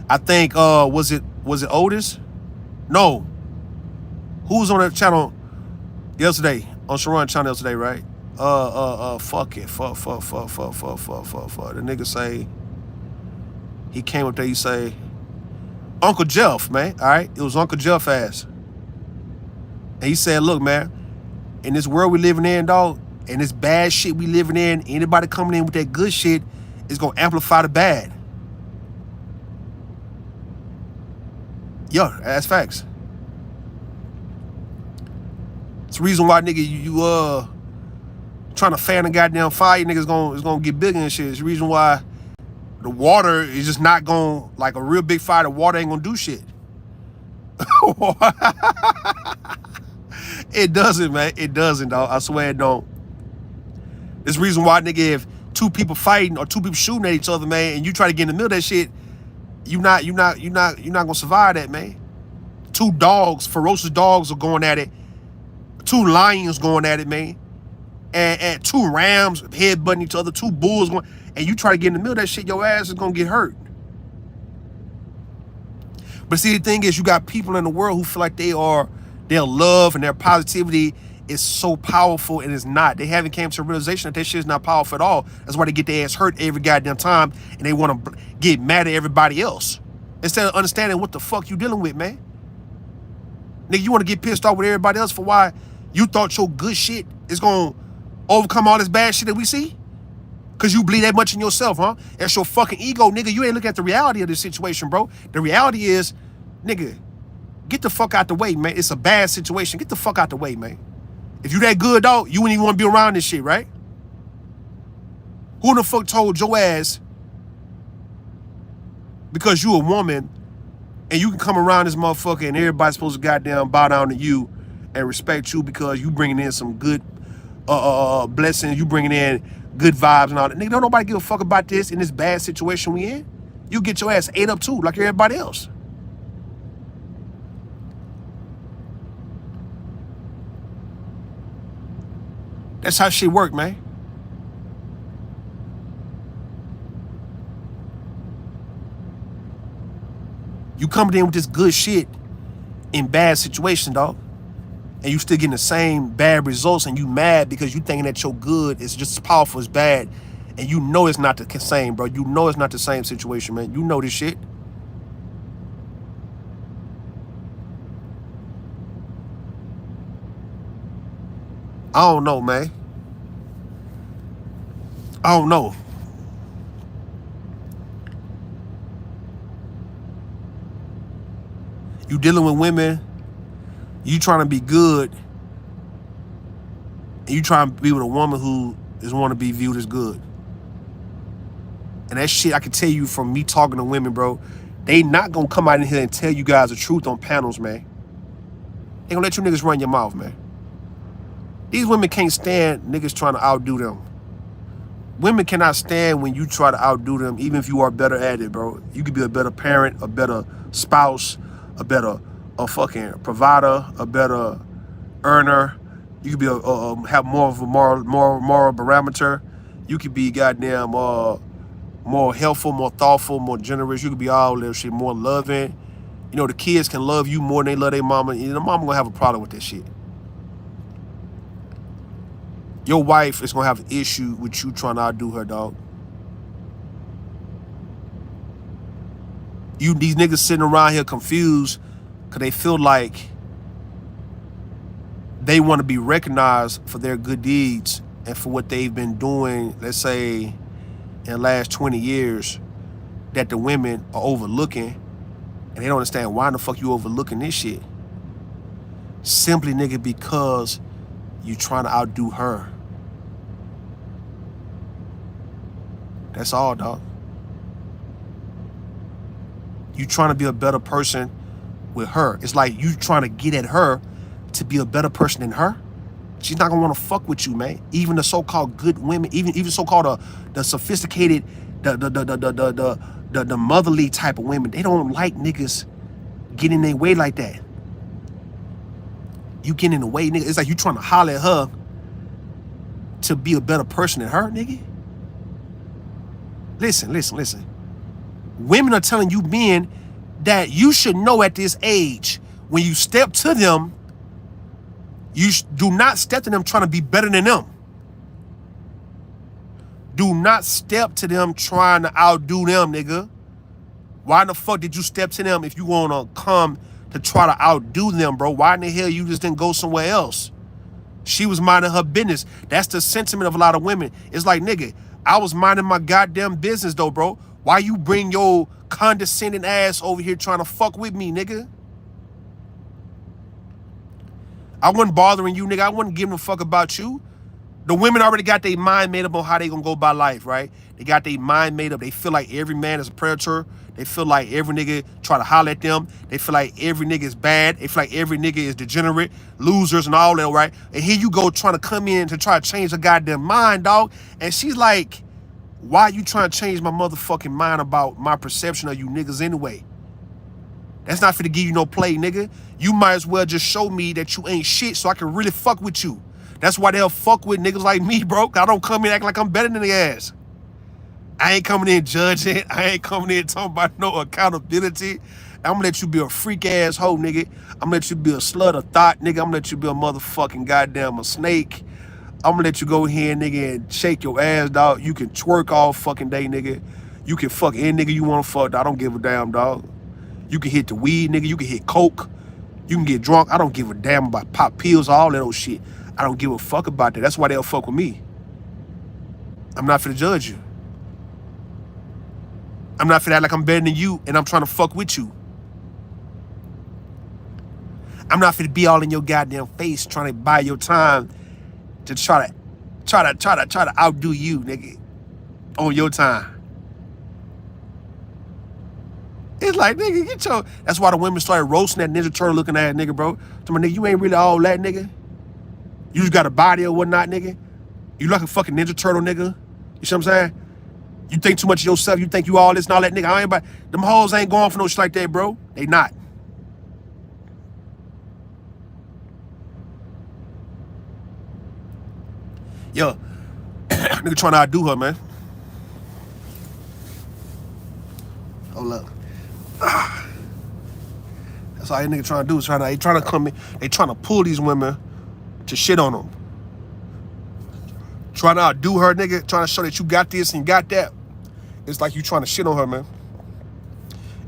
I think was it Otis? No. Who was on that channel yesterday? On Sharon channel yesterday, right? Fuck it. Fuck. The nigga say, he came up there, he say, Uncle Jeff, man. All right? It was Uncle Jeff ass. And he said, look, man, in this world we living in, dog, and this bad shit we living in, anybody coming in with that good shit is gonna amplify the bad. Yo, that's facts. It's the reason why, nigga, you trying to fan a goddamn fire, niggas is gonna get bigger and shit. It's the reason why the water is just not gonna, like a real big fire, the water ain't gonna do shit. It doesn't, man. It doesn't, dog. I swear it don't. It's the reason why, nigga, if two people fighting or two people shooting at each other, man, and you try to get in the middle of that shit, you're not gonna survive that, man. Two dogs, ferocious dogs are going at it. Two lions going at it, man. And two rams headbutting each other, two bulls going, and you try to get in the middle of that shit, your ass is gonna get hurt. But see, the thing is, you got people in the world who feel like their love and their positivity is so powerful, and it's not. They haven't came to a realization that shit is not powerful at all. That's why they get their ass hurt every goddamn time, and they want to get mad at everybody else instead of understanding what the fuck you dealing with, man. Nigga, you want to get pissed off with everybody else for why you thought your good shit is gonna Overcome all this bad shit that we see? Because you believe that much in yourself, huh? That's your fucking ego, nigga. You ain't looking at the reality of this situation, bro. The reality is, nigga, get the fuck out the way, man. It's a bad situation. Get the fuck out the way, man. If you that good, dog, you wouldn't even want to be around this shit, right? Who the fuck told your ass, because you a woman and you can come around this motherfucker and everybody's supposed to goddamn bow down to you and respect you because you bringing in some good blessings, you bringing in good vibes and all that. Nigga, don't nobody give a fuck about this in this bad situation we in. You get your ass ate up too, like everybody else. That's how shit work, man. You coming in with this good shit in bad situation, dog, and you still getting the same bad results, and you mad because you thinking that your good is just as powerful as bad, and you know it's not the same, bro. You know it's not the same situation, man. You know this shit. I don't know, man. I don't know. You dealing with women, you trying to be good, and you trying to be with a woman who is want to be viewed as good. And that shit, I can tell you from me talking to women, bro, they not gonna come out in here and tell you guys the truth on panels, man. They gonna let you niggas run your mouth, man. These women can't stand niggas trying to outdo them. Women cannot stand when you try to outdo them, even if you are better at it, bro. You could be a better parent, a better spouse, a fucking provider, a better earner. You could be have more of a moral barometer. You could be goddamn more helpful, more thoughtful, more generous. You could be all that shit, more loving. You know, the kids can love you more than they love their mama. You know, mama gonna have a problem with that shit. Your wife is gonna have an issue with you trying to outdo her, dog. These niggas sitting around here confused because they feel like they want to be recognized for their good deeds and for what they've been doing, let's say, in the last 20 years, that the women are overlooking, and they don't understand why in the fuck you overlooking this shit. Simply, nigga, because you trying to outdo her. That's all, dog. You trying to be a better person with her. It's like you trying to get at her to be a better person than her. She's not gonna want to fuck with you, man. Even the so-called good women, even so-called the sophisticated, the motherly type of women, they don't like niggas getting in their way like that. You getting in the way, nigga. It's like you trying to holler at her to be a better person than her, nigga. Listen. Women are telling you men that you should know at this age, when you step to them, you do not step to them trying to be better than them. Do not step to them trying to outdo them, nigga. Why the fuck did you step to them if you want to come to try to outdo them, bro? Why in the hell you just didn't go somewhere else? She was minding her business. That's the sentiment of a lot of women. It's like, nigga, I was minding my goddamn business though, bro. Why you bring your condescending ass over here trying to fuck with me, nigga? I wasn't bothering you, nigga. I wasn't giving a fuck about you. The women already got their mind made up on how they gonna go by life, right? They got their mind made up. They feel like every man is a predator. They feel like every nigga try to holler at them. They feel like every nigga is bad. They feel like every nigga is degenerate, losers and all that, right? And here you go trying to come in to try to change her goddamn mind, dog. And she's like, why you trying to change my motherfucking mind about my perception of you niggas anyway? That's not finna give you no play, nigga. You might as well just show me that you ain't shit so I can really fuck with you. That's why they'll fuck with niggas like me, bro. I don't come in acting like I'm better than the ass. I ain't coming in judging. I ain't coming in talking about no accountability. I'm gonna let you be a freak ass hoe, nigga. I'm gonna let you be a slut of thought, nigga. I'm gonna let you be a motherfucking goddamn a snake. I'm gonna let you go here, nigga, and shake your ass, dog. You can twerk all fucking day, nigga. You can fuck any nigga you wanna fuck. I don't give a damn, dog. You can hit the weed, nigga. You can hit coke. You can get drunk. I don't give a damn about pop pills, all that old shit. I don't give a fuck about that. That's why they'll fuck with me. I'm not finna judge you. I'm not finna act like I'm better than you and I'm trying to fuck with you. I'm not finna be all in your goddamn face trying to buy your time to try to outdo you, nigga, on your time. It's like, nigga, get your... That's why the women started roasting that Ninja Turtle looking ass nigga, bro. Tell me, nigga, you ain't really all that, nigga. You just got a body or whatnot, nigga. You like a fucking Ninja Turtle, nigga. You see what I'm saying? You think too much of yourself. You think you all this and all that, nigga. I ain't about... Them hoes ain't going for no shit like that, bro. They not. Yo, nigga trying to outdo her, man. Hold up. That's all that nigga trying to do is trying to come in. They trying to pull these women to shit on them. Trying to outdo her, nigga. Trying to show that you got this and got that. It's like you trying to shit on her, man.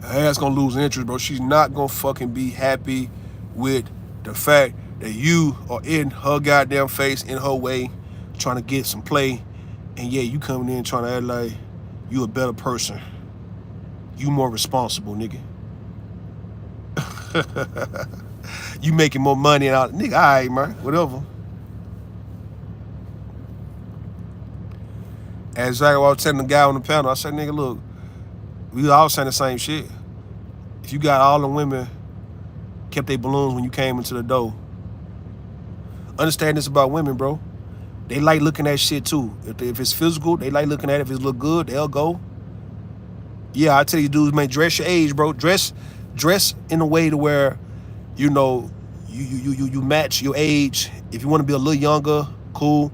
Her ass gonna lose interest, bro. She's not gonna fucking be happy with the fact that you are in her goddamn face, in her way, trying to get some play. And yeah, you coming in trying to act like you a better person. You more responsible, nigga. You making more money and all. Nigga, all right, man. Whatever. And exactly what I was telling the guy on the panel. I said, nigga, look, we all saying the same shit. If you got all the women kept their balloons when you came into the door, understand this about women, bro. They like looking at shit too. If it's physical, they like looking at it. If it look good, they'll go. Yeah, I tell you dudes, man, dress your age, bro. Dress in a way to where, you know, you match your age. If you want to be a little younger, cool.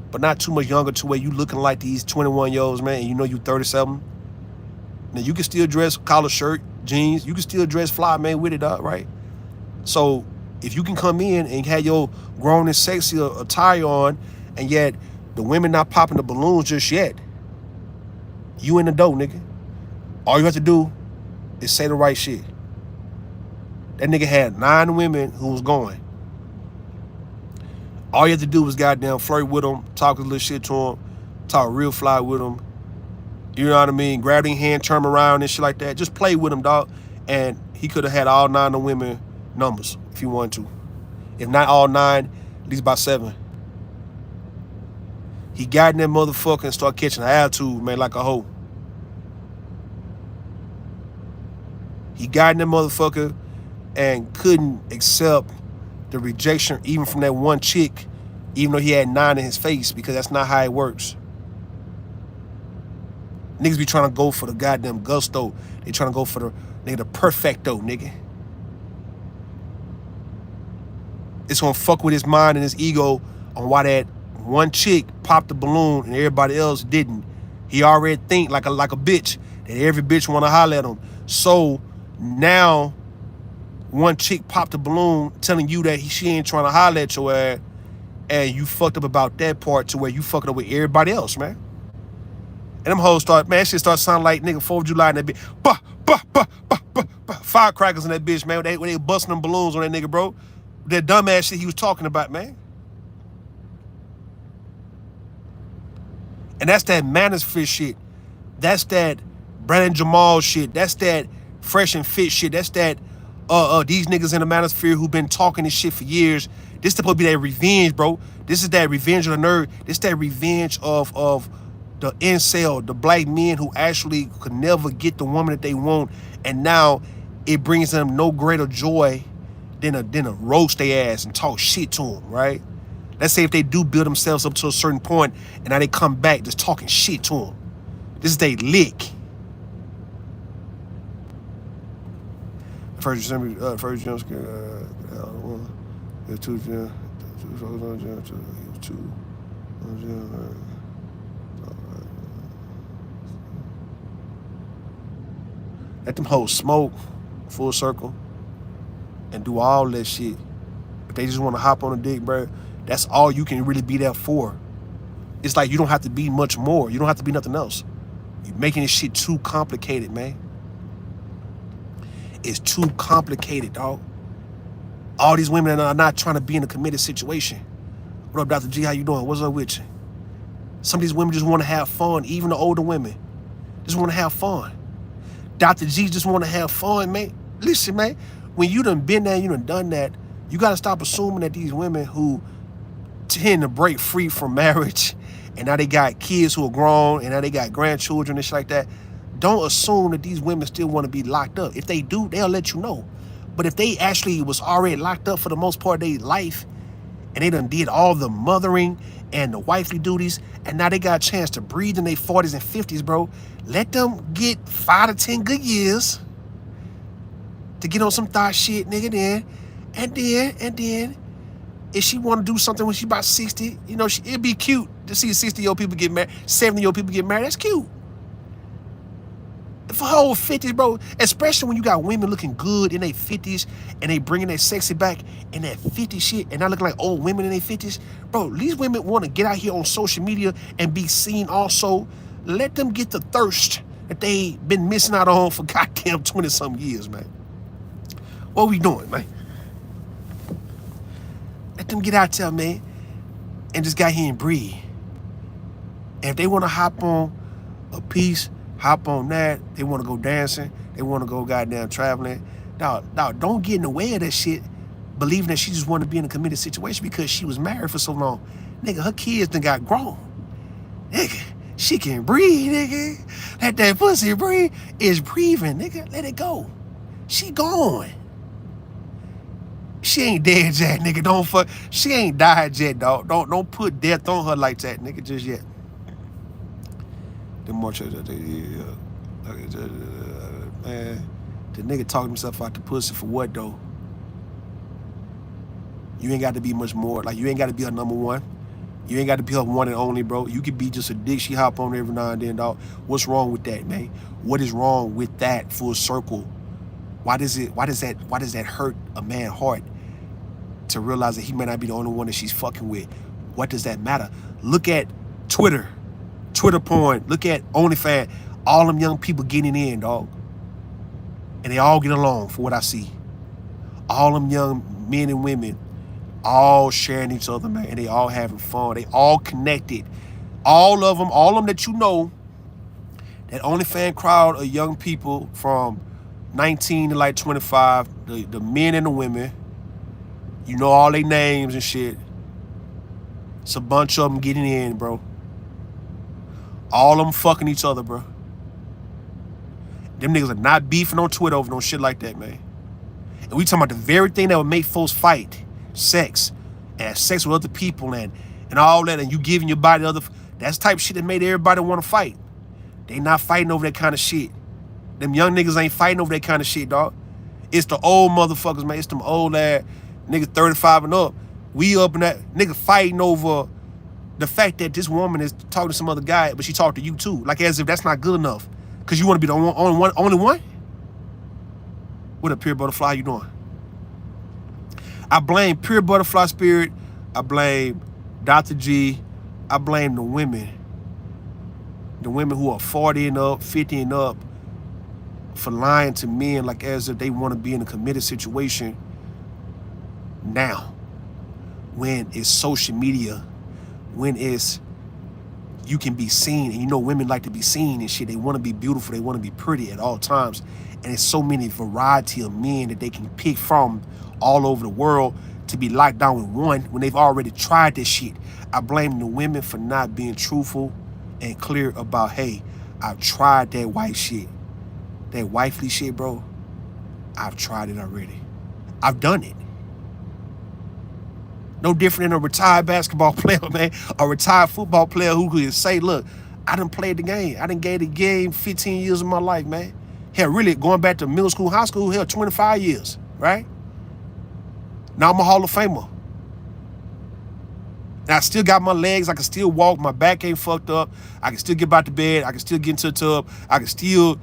But not too much younger to where you looking like these 21-year-olds, man, and you know you 37. Now, you can still dress collar shirt, jeans. You can still dress fly, man, with it up, right? So, if you can come in and have your grown and sexy attire on, and yet the women not popping the balloons just yet, you in the door, nigga. All you have to do is say the right shit. That nigga had 9 women who was going. All you have to do was goddamn flirt with them, talk a little shit to them, talk real fly with them. You know what I mean? Grab their hand, turn them around and shit like that. Just play with them, dog. And he could have had all 9 of the women numbers if he wanted to. If not all 9, at least about 7. He got in that motherfucker and started catching an attitude, man, like a hoe. He got in that motherfucker and couldn't accept the rejection even from that one chick, even though he had 9 in his face, because that's not how it works. Niggas be trying to go for the goddamn gusto. They trying to go for the perfecto, nigga. It's gonna fuck with his mind and his ego on why that one chick popped the balloon and everybody else didn't. He already think like a bitch that every bitch wanna holler at him. So now one chick popped the balloon telling you that she ain't trying to holler at your ass, and you fucked up about that part to where you fucking up with everybody else, man. And them hoes start, man, shit start sounding like nigga 4th of July in that bitch. Bah, bah, bah, bah, bah, bah. Firecrackers in that bitch, man. When they busting them balloons on that nigga, bro. That dumbass shit he was talking about, man. And that's that manosphere shit. That's that Brandon Jamal shit. That's that fresh and fit shit. That's that these niggas in the manosphere who been talking this shit for years. This supposed to be that revenge, bro. This is that revenge of the nerd. This that revenge of the incel, the black men who actually could never get the woman that they want, and now it brings them no greater joy than a roast their ass and talk shit to them, right? Let's say if they do build themselves up to a certain point, and now they come back just talking shit to them. This is they lick. First jump scare, let them hoes smoke full circle and do all that shit. If they just want to hop on a dick, bro, that's all you can really be there for. It's like you don't have to be much more. You don't have to be nothing else. You're making this shit too complicated, man. It's too complicated, dog. All these women are not trying to be in a committed situation. What up, Dr. G? How you doing? What's up with you? Some of these women just want to have fun, even the older women. Just want to have fun. Dr. G just want to have fun, man. Listen, man, when you done been there, you done done that, you got to stop assuming that these women who tend to break free from marriage and now they got kids who are grown and now they got grandchildren and shit like that, don't assume that these women still want to be locked up. If they do, they'll let you know. But if they actually was already locked up for the most part of their life and they done did all the mothering and the wifely duties and now they got a chance to breathe in their 40s and 50s, bro, let them get 5 to 10 good years to get on some thought shit, nigga, and then, if she want to do something when she about 60, you know, it'd be cute to see 60-year-old people get married, 70-year-old people get married. That's cute. For her whole 50s, bro, especially when you got women looking good in their 50s and they bringing their sexy back in that 50 shit and not looking like old women in their 50s. Bro, these women want to get out here on social media and be seen also. Let them get the thirst that they been missing out on for goddamn 20-something years, man. What we doing, man? Let them get out there, man, and just get here and breathe. And if they want to hop on a piece, hop on that. They want to go dancing. They want to go goddamn traveling. Dog, don't get in the way of that shit, believing that she just wanted to be in a committed situation because she was married for so long. Nigga, her kids done got grown. Nigga, she can breathe, nigga. Let that pussy breathe. It's breathing, nigga. Let it go. She gone. She ain't dead yet, nigga. Don't fuck. She ain't died yet, dog. Don't put death on her like that, nigga, just yet. The more man, the nigga talking himself out the pussy for what though? You ain't got to be much more. Like, you ain't got to be her number one. You ain't got to be her one and only, bro. You could be just a dick she hop on every now and then, dog. What's wrong with that, man? What is wrong with that full circle? Why does that hurt a man's heart to realize that he may not be the only one that she's fucking with? What does that matter? Look at Twitter porn. Look at OnlyFans. All them young people getting in, dog. And they all get along for what I see. All them young men and women all sharing each other, man. And they all having fun. They all connected. All of them that you know, that OnlyFans crowd of young people from 19 to like 25, the men and the women, you know all their names and shit. It's a bunch of them getting in, bro. All of them fucking each other, bro. Them niggas are not beefing on Twitter over no shit like that, man. And we talking about the very thing that would make folks fight. Sex. And sex with other people and all that. And you giving your body other... That's the type of shit that made everybody want to fight. They not fighting over that kind of shit. Them young niggas ain't fighting over that kind of shit, dog. It's the old motherfuckers, man. It's them old ass niggas 35 and up. We up in that nigga fighting over the fact that this woman is talking to some other guy, but she talked to you too. Like as if that's not good enough. Cause you want to be the only one? What up, Pure Butterfly? How you doing? I blame Pure Butterfly Spirit. I blame Dr. G. I blame the women. The women who are 40 and up, 50 and up, for lying to men like as if they want to be in a committed situation now. When it's social media, when it's you can be seen, and you know women like to be seen and shit. They want to be beautiful, they want to be pretty at all times. And it's so many variety of men that they can pick from all over the world to be locked down with one when they've already tried this shit. I blame the women for not being truthful and clear about, hey, I've tried that white shit. That wifely shit, bro. I've tried it already. I've done it. No different than a retired basketball player, man. A retired football player who could say, look, I done played the game. I done gave the game 15 years of my life, man. Hell, really, going back to middle school, high school, hell, 25 years, right? Now I'm a Hall of Famer. And I still got my legs. I can still walk. My back ain't fucked up. I can still get back to bed. I can still get into the tub. I can still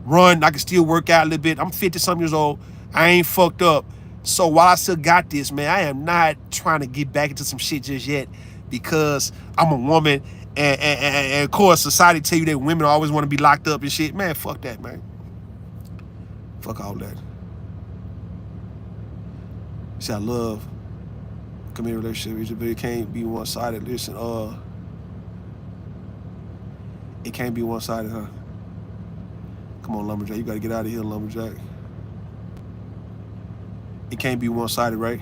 run. I can still work out a little bit. I'm 50-something years old. I ain't fucked up. So while I still got this, man, I am not trying to get back into some shit just yet because I'm a woman. And of course, society tell you that women always want to be locked up and shit. Man, fuck that, man. Fuck all that. See, I love committed relationship, but it can't be one-sided. Listen, it can't be one-sided, huh? Come on, Lumberjack. You gotta get out of here, Lumberjack. It can't be one-sided, right?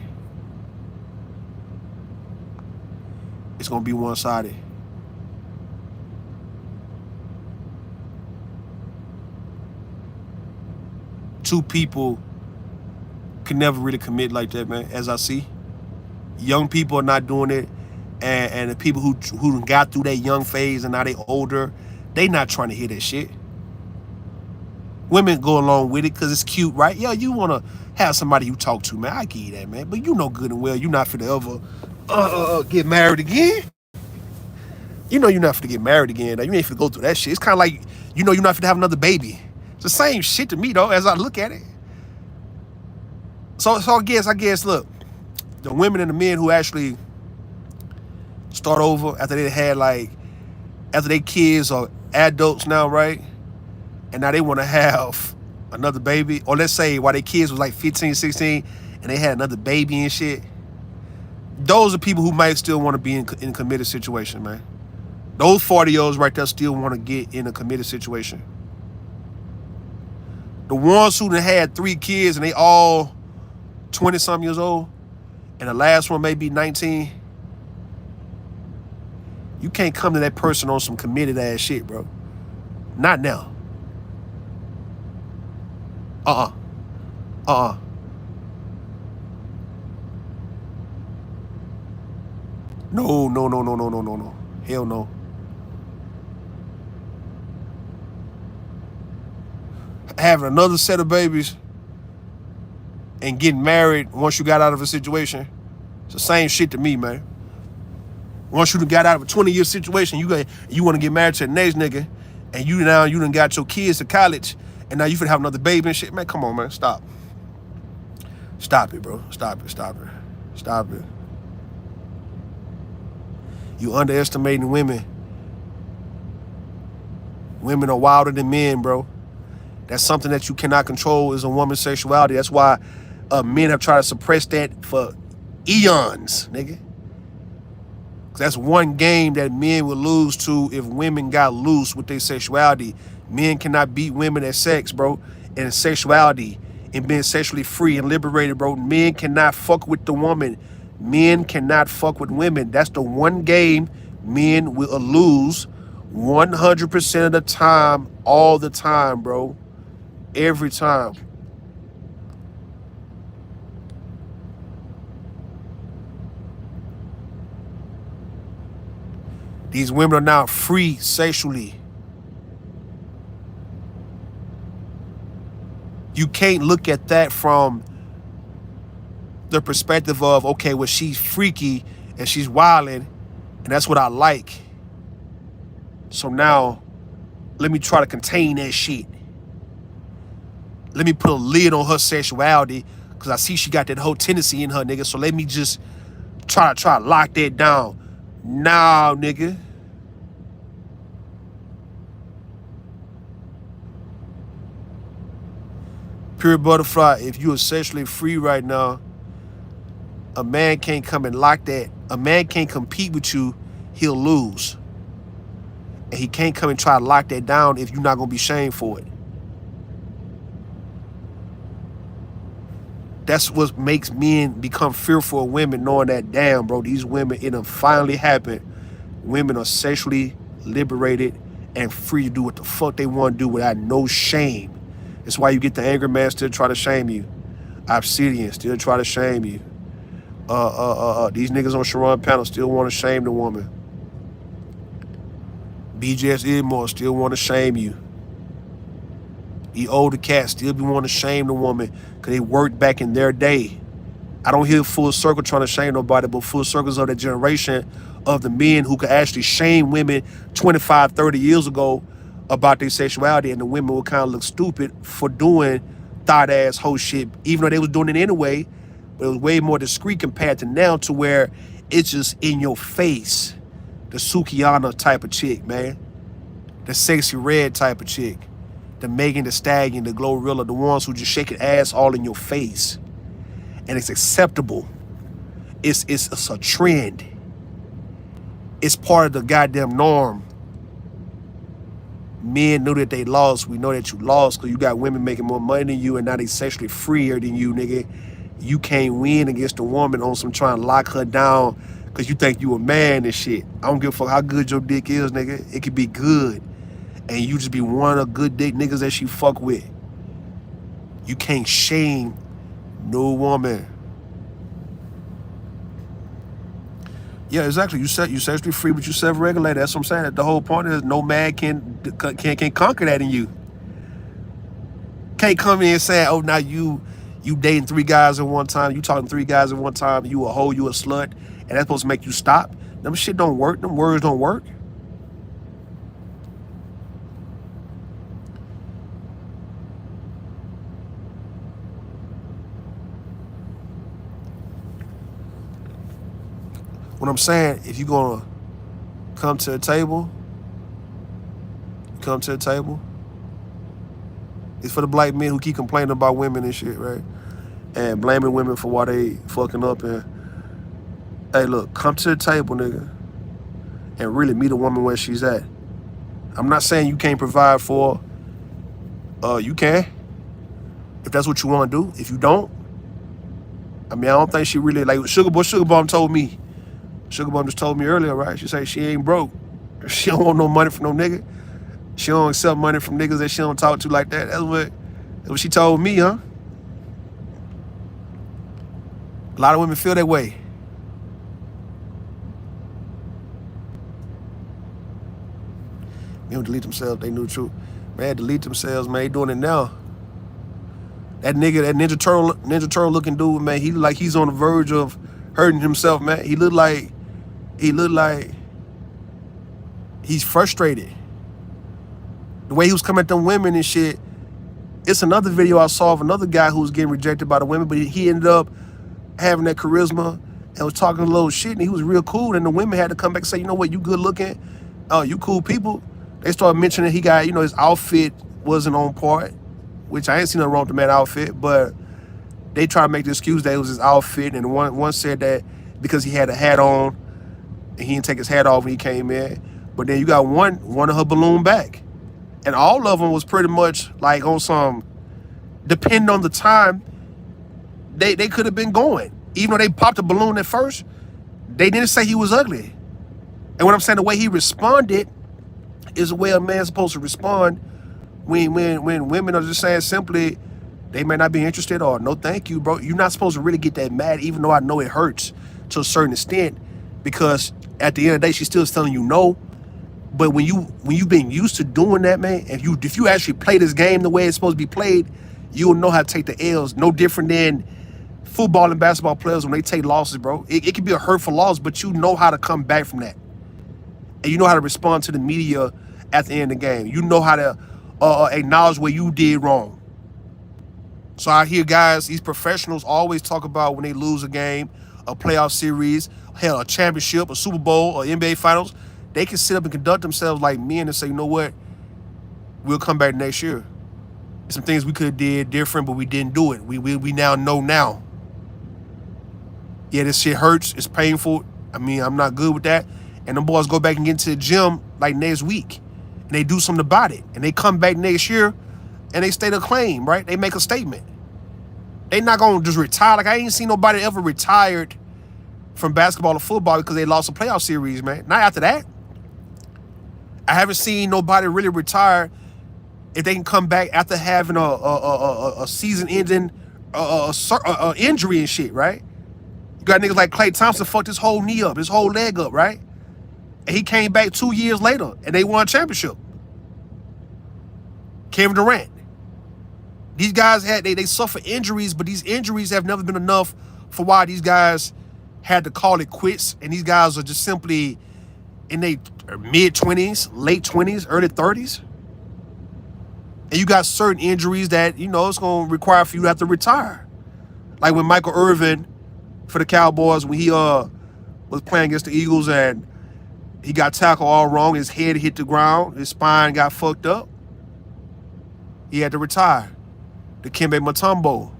It's gonna be one-sided. Two people can never really commit like that, man, as I see. Young people are not doing it. And the people who got through that young phase and now they older, they not trying to hear that shit. Women go along with it because it's cute, right? Yo, you want to have somebody you talk to, man. I give you that, man. But you know good and well you're not finna ever get married again. You know you're not finna get married again. Though. You ain't finna go through that shit. It's kind of like, you know you're not finna have another baby. It's the same shit to me, though, as I look at it. So I guess, look, the women and the men who actually start over after they had after they kids are adults now, right? And now they want to have another baby. Or let's say while their kids was like 15, 16, and they had another baby and shit. Those are people who might still want to be in a committed situation, man. Those 40-year-olds right there still want to get in a committed situation. The ones who had 3 kids and they all 20-something years old, and the last one may be 19, you can't come to that person on some committed ass shit, bro. Not now. No. Hell no. Having another set of babies and getting married once you got out of a situation, it's the same shit to me, man. Once you done got out of a 20-year situation, you want to get married to the next nigga, and you done got your kids to college, and now you finna have another baby and shit. Man, come on, man. Stop. Stop it, bro. Stop it. You underestimating women. Women are wilder than men, bro. That's something that you cannot control is a woman's sexuality. That's why men have tried to suppress that for eons, nigga. That's one game that men will lose to if women got loose with their sexuality. Men cannot beat women at sex, bro, and sexuality and being sexually free and liberated, bro. Men cannot fuck with the woman. Men cannot fuck with women. That's the one game men will lose 100% of the time, all the time, bro. Every time. These women are now free sexually. You can't look at that from the perspective of, okay, well, she's freaky and she's wilding, and that's what I like. So now, let me try to contain that shit. Let me put a lid on her sexuality because I see she got that whole tendency in her, nigga. So let me just try to lock that down. Nah, nigga. Pure butterfly, if you are sexually free right now, a man can't come and lock that. A man can't compete with you, he'll lose. And he can't come and try to lock that down if you're not going to be shamed for it. That's what makes men become fearful of women, knowing that, damn, bro, these women, it done finally happened. Women are sexually liberated and free to do what the fuck they want to do without no shame. That's why you get the angry man still try to shame you. Obsidian still try to shame you. These niggas on Sharon panel still want to shame the woman. BJS Idmore still want to shame you. The older cats still be wanting to shame the woman because they worked back in their day. I don't hear Full Circle trying to shame nobody, but Full Circle's of the generation of the men who could actually shame women 25, 30 years ago about their sexuality, and the women would kind of look stupid for doing thought-ass whole shit, even though they was doing it anyway, but it was way more discreet compared to now, to where it's just in your face. The Sukiyana type of chick, man. The Sexy Red type of chick. The Megan Thee Stallion, the Glorilla, the ones who just shake an ass all in your face. And it's acceptable. It's a trend. It's part of the goddamn norm. Men knew that they lost. We know that you lost because you got women making more money than you and now they sexually freer than you, nigga. You can't win against a woman on some trying to lock her down because you think you a man and shit. I don't give a fuck how good your dick is, nigga. It could be good. And you just be one of good dick niggas that she fuck with. You can't shame no woman. Yeah, exactly. You sexually free, but you self-regulated. That's what I'm saying. The whole point is no man can conquer that in you. Can't come in and say, oh, now you dating 3 guys at one time, you talking 3 guys at one time, you a hoe, you a slut, and that's supposed to make you stop. Them shit don't work. Them words don't work. What I'm saying, if you're gonna come to the table, it's for the black men who keep complaining about women and shit, right? And blaming women for why they fucking up. And hey, look, come to the table, nigga, and really meet a woman where she's at. I'm not saying you can't provide for her. You can, if that's what you want to do. If you don't, I mean, I don't think she really, like Sugar Bomb told me. Sugar Bomb just told me earlier, right? She said she ain't broke. She don't want no money from no nigga. She don't accept money from niggas that she don't talk to like that. That's what she told me, huh? A lot of women feel that way. They don't delete themselves. They knew the truth. Man, delete themselves, man. They doing it now. That nigga, that Ninja Turtle looking dude, man, he look like he's on the verge of hurting himself, man. He looked like he's frustrated. The way he was coming at them women and shit. It's another video I saw of another guy who was getting rejected by the women, but he ended up having that charisma and was talking a little shit, and he was real cool. And the women had to come back and say, you know what, you good looking, you cool people. They started mentioning he got, his outfit wasn't on part, which I ain't seen nothing wrong with the man's outfit, but they tried to make the excuse that it was his outfit. And one said that because he had a hat on and he didn't take his hat off when he came in. But then you got one of her balloon back. And all of them was pretty much like on some, depending on the time, they could have been going. Even though they popped a balloon at first, they didn't say he was ugly. And what I'm saying, the way he responded is the way a man's supposed to respond when women are just saying simply, they may not be interested or no thank you, bro. You're not supposed to really get that mad, even though I know it hurts to a certain extent, because at the end of the day, she's still telling you no. But when you've been used to doing that, man, if you actually play this game the way it's supposed to be played, you'll know how to take the L's. No different than football and basketball players when they take losses, bro. It can be a hurtful loss, but you know how to come back from that. And you know how to respond to the media at the end of the game. You know how to acknowledge where you did wrong. So I hear guys, these professionals always talk about when they lose a game, a playoff series, hell, a championship, a Super Bowl, or NBA Finals, they can sit up and conduct themselves like men and say, you know what, we'll come back next year. Some things we could have did different, but we didn't do it. We now know now. Yeah, this shit hurts. It's painful. I mean, I'm not good with that. And them boys go back and get into the gym like next week. And they do something about it. And they come back next year and they state a claim, right? They make a statement. They not going to just retire. Like, I ain't seen nobody ever retired from basketball or football because they lost a playoff series, man. Not after that. I haven't seen nobody really retire if they can come back after having a season-ending injury and shit, right? You got niggas like Klay Thompson fucked his whole knee up, his whole leg up, right? And he came back 2 years later, and they won a championship. Kevin Durant. These guys they suffer injuries, but these injuries have never been enough for why these guys had to call it quits. And these guys are just simply in their mid-20s, late 20s, early 30s. And you got certain injuries that, it's going to require for you to have to retire. Like when Michael Irvin for the Cowboys, when he was playing against the Eagles and he got tackled all wrong, his head hit the ground, his spine got fucked up. He had to retire. Dikembe Mutombo,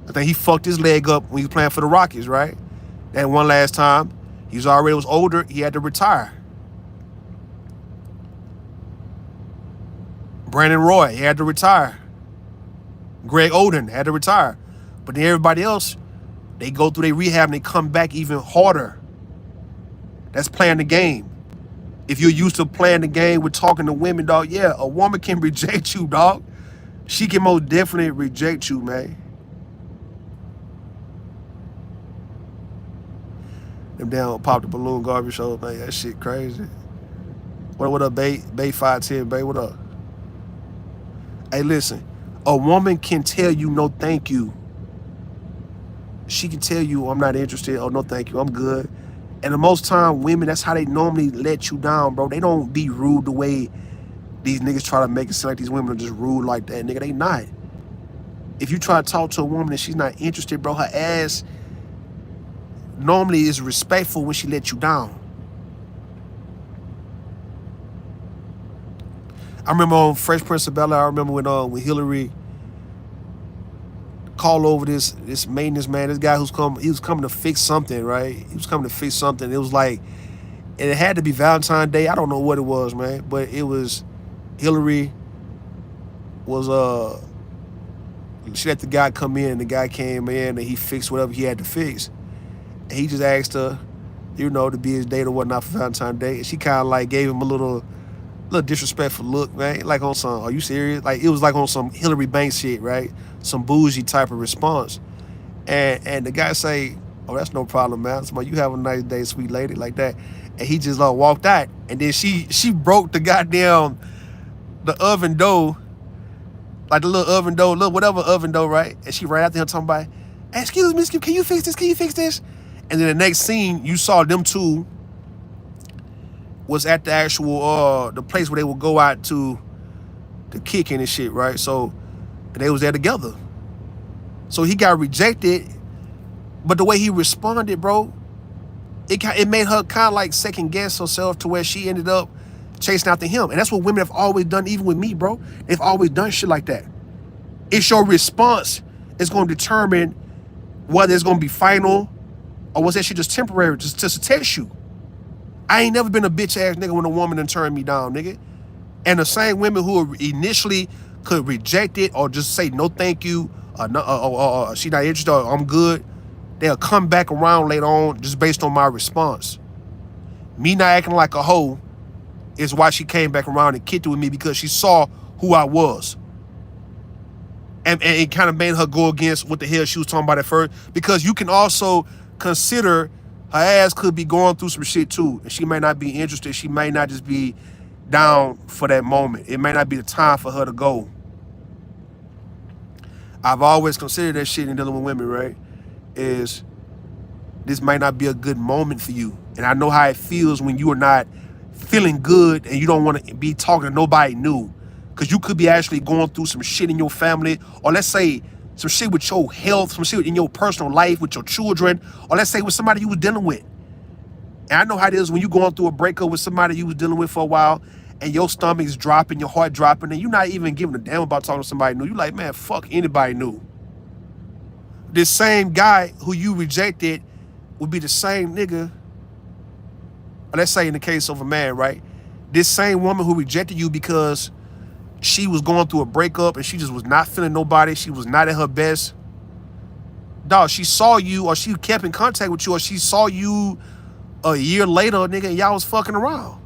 I think he fucked his leg up when he was playing for the Rockets, right? And one last time, was older, he had to retire. Brandon Roy, he had to retire. Greg Oden had to retire. But then everybody else, they go through their rehab and they come back even harder. That's playing the game. If you're used to playing the game with talking to women, dog, yeah, a woman can reject you, dog. She can most definitely reject you, man. Them damn pop the balloon garbage shows, man. That shit crazy. What up, Bay 510, Bay? What up? Hey, listen. A woman can tell you no thank you. She can tell you I'm not interested. Oh, no thank you. I'm good. And the most time, women, that's how they normally let you down, bro. They don't be rude the way these niggas try to make it seem like these women are just rude like that. Nigga, they not. If you try to talk to a woman and she's not interested, bro, her ass normally is respectful when she lets you down. I remember on Fresh Prince of Bel-Air, I remember when Hillary called over this maintenance man, this guy he was coming to fix something, right? He was coming to fix something. It was like, and it had to be Valentine's Day. I don't know what it was, man, but it was Hillary was she let the guy come in, and the guy came in and he fixed whatever he had to fix. And he just asked her, to be his date or whatnot for Valentine's Day. And she kind of like gave him a little disrespectful look, man. Like on some, are you serious? Like it was like on some Hillary Banks shit, right? Some bougie type of response. And the guy say, oh, that's no problem, man. So you have a nice day, sweet lady, like that. And he just walked out. And then she broke the goddamn, the oven dough, like the little oven dough, whatever oven dough, right? And she ran after him talking about, hey, excuse me, can you fix this? Can you fix this? And then the next scene, you saw them two was at the actual, the place where they would go out to kick and shit, right? So they was there together. So he got rejected, but the way he responded, bro, it made her kind of like second guess herself to where she ended up chasing after him. And that's what women have always done, even with me, bro. They've always done shit like that. It's your response is going to determine whether it's going to be final or was that shit just temporary, just to test you. I ain't never been a bitch ass nigga when a woman done turned me down, nigga. And the same women who initially could reject it or just say no thank you, or she not interested, or I'm good, they'll come back around later on just based on my response. Me not acting like a hoe is why she came back around and kicked it with me, because she saw who I was. And it kind of made her go against what the hell she was talking about at first, because you can also consider her ass could be going through some shit too, and she may not be interested. She may not just be down for that moment. It may not be the time for her to go. I've always considered that shit in dealing with women, right? Is this might not be a good moment for you. And I know how it feels when you are not feeling good and you don't want to be talking to nobody new. Because you could be actually going through some shit in your family, or let's say some shit with your health, some shit in your personal life with your children, or let's say with somebody you was dealing with. And I know how it is when you going through a breakup with somebody you was dealing with for a while, and your stomach's dropping, your heart dropping, and you're not even giving a damn about talking to somebody new. You're like, man, fuck anybody new. This same guy who you rejected would be the same nigga, or let's say in the case of a man, right? This same woman who rejected you because she was going through a breakup and she just was not feeling nobody, she was not at her best. Dog, she saw you, or she kept in contact with you, or she saw you a year later, nigga, and y'all was fucking around.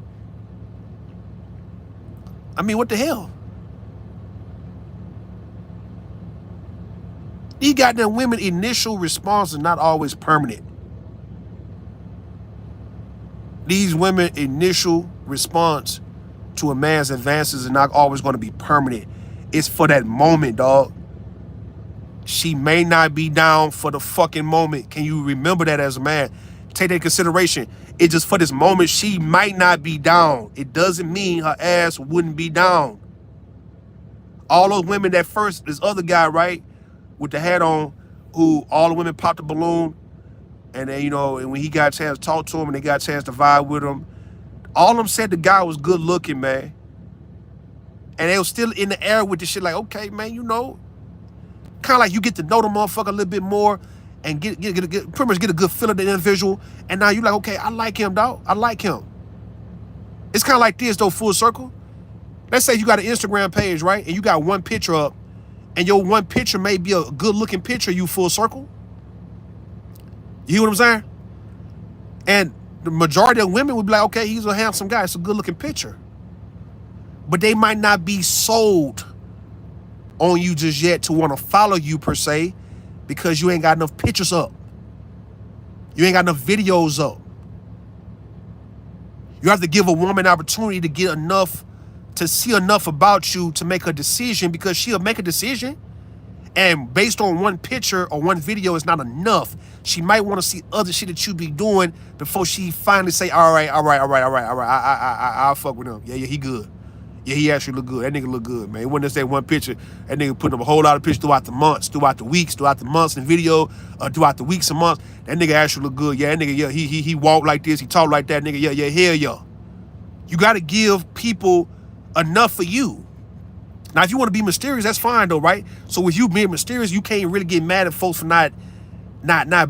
I mean, what the hell? These goddamn women initial response is not always permanent. These women initial response to a man's advances is not always going to be permanent. It's for that moment, dog. She may not be down for the fucking moment. Can you remember that as a man? Take that into consideration. It's just for this moment, she might not be down. It doesn't mean her ass wouldn't be down. All those women that first, this other guy, right, with the hat on, who all the women popped the balloon, and then, and when he got a chance to talk to him and they got a chance to vibe with him, all of them said the guy was good looking, man. And they was still in the air with this shit like, okay, man, kind of like you get to know the motherfucker a little bit more, and pretty much get a good feel of the individual. And now you like, okay, I like him, dog. I like him. It's kind of like this, though, full circle. Let's say you got an Instagram page, right? And you got one picture up, and your one picture may be a good-looking picture, you full circle. You hear what I'm saying? And the majority of women would be like, okay, he's a handsome guy. It's a good-looking picture. But they might not be sold on you just yet to want to follow you, per se, because you ain't got enough pictures up. You ain't got enough videos up. You have to give a woman an opportunity to get enough, to see enough about you to make a decision, because she'll make a decision. And based on one picture or one video is not enough. She might want to see other shit that you be doing before she finally say, all right, I'll fuck with him. Yeah, he good. Yeah, he actually look good. That nigga look good, man. It wasn't just that one picture. That nigga putting up a whole lot of pictures throughout the months, throughout the weeks, throughout the months and video, throughout the weeks and months. That nigga actually look good. Yeah, that nigga, yeah, he walk like this, he talk like that, nigga. Yeah, hell yeah. You got to give people enough for you. Now, if you want to be mysterious, that's fine though, right? So with you being mysterious, you can't really get mad at folks for not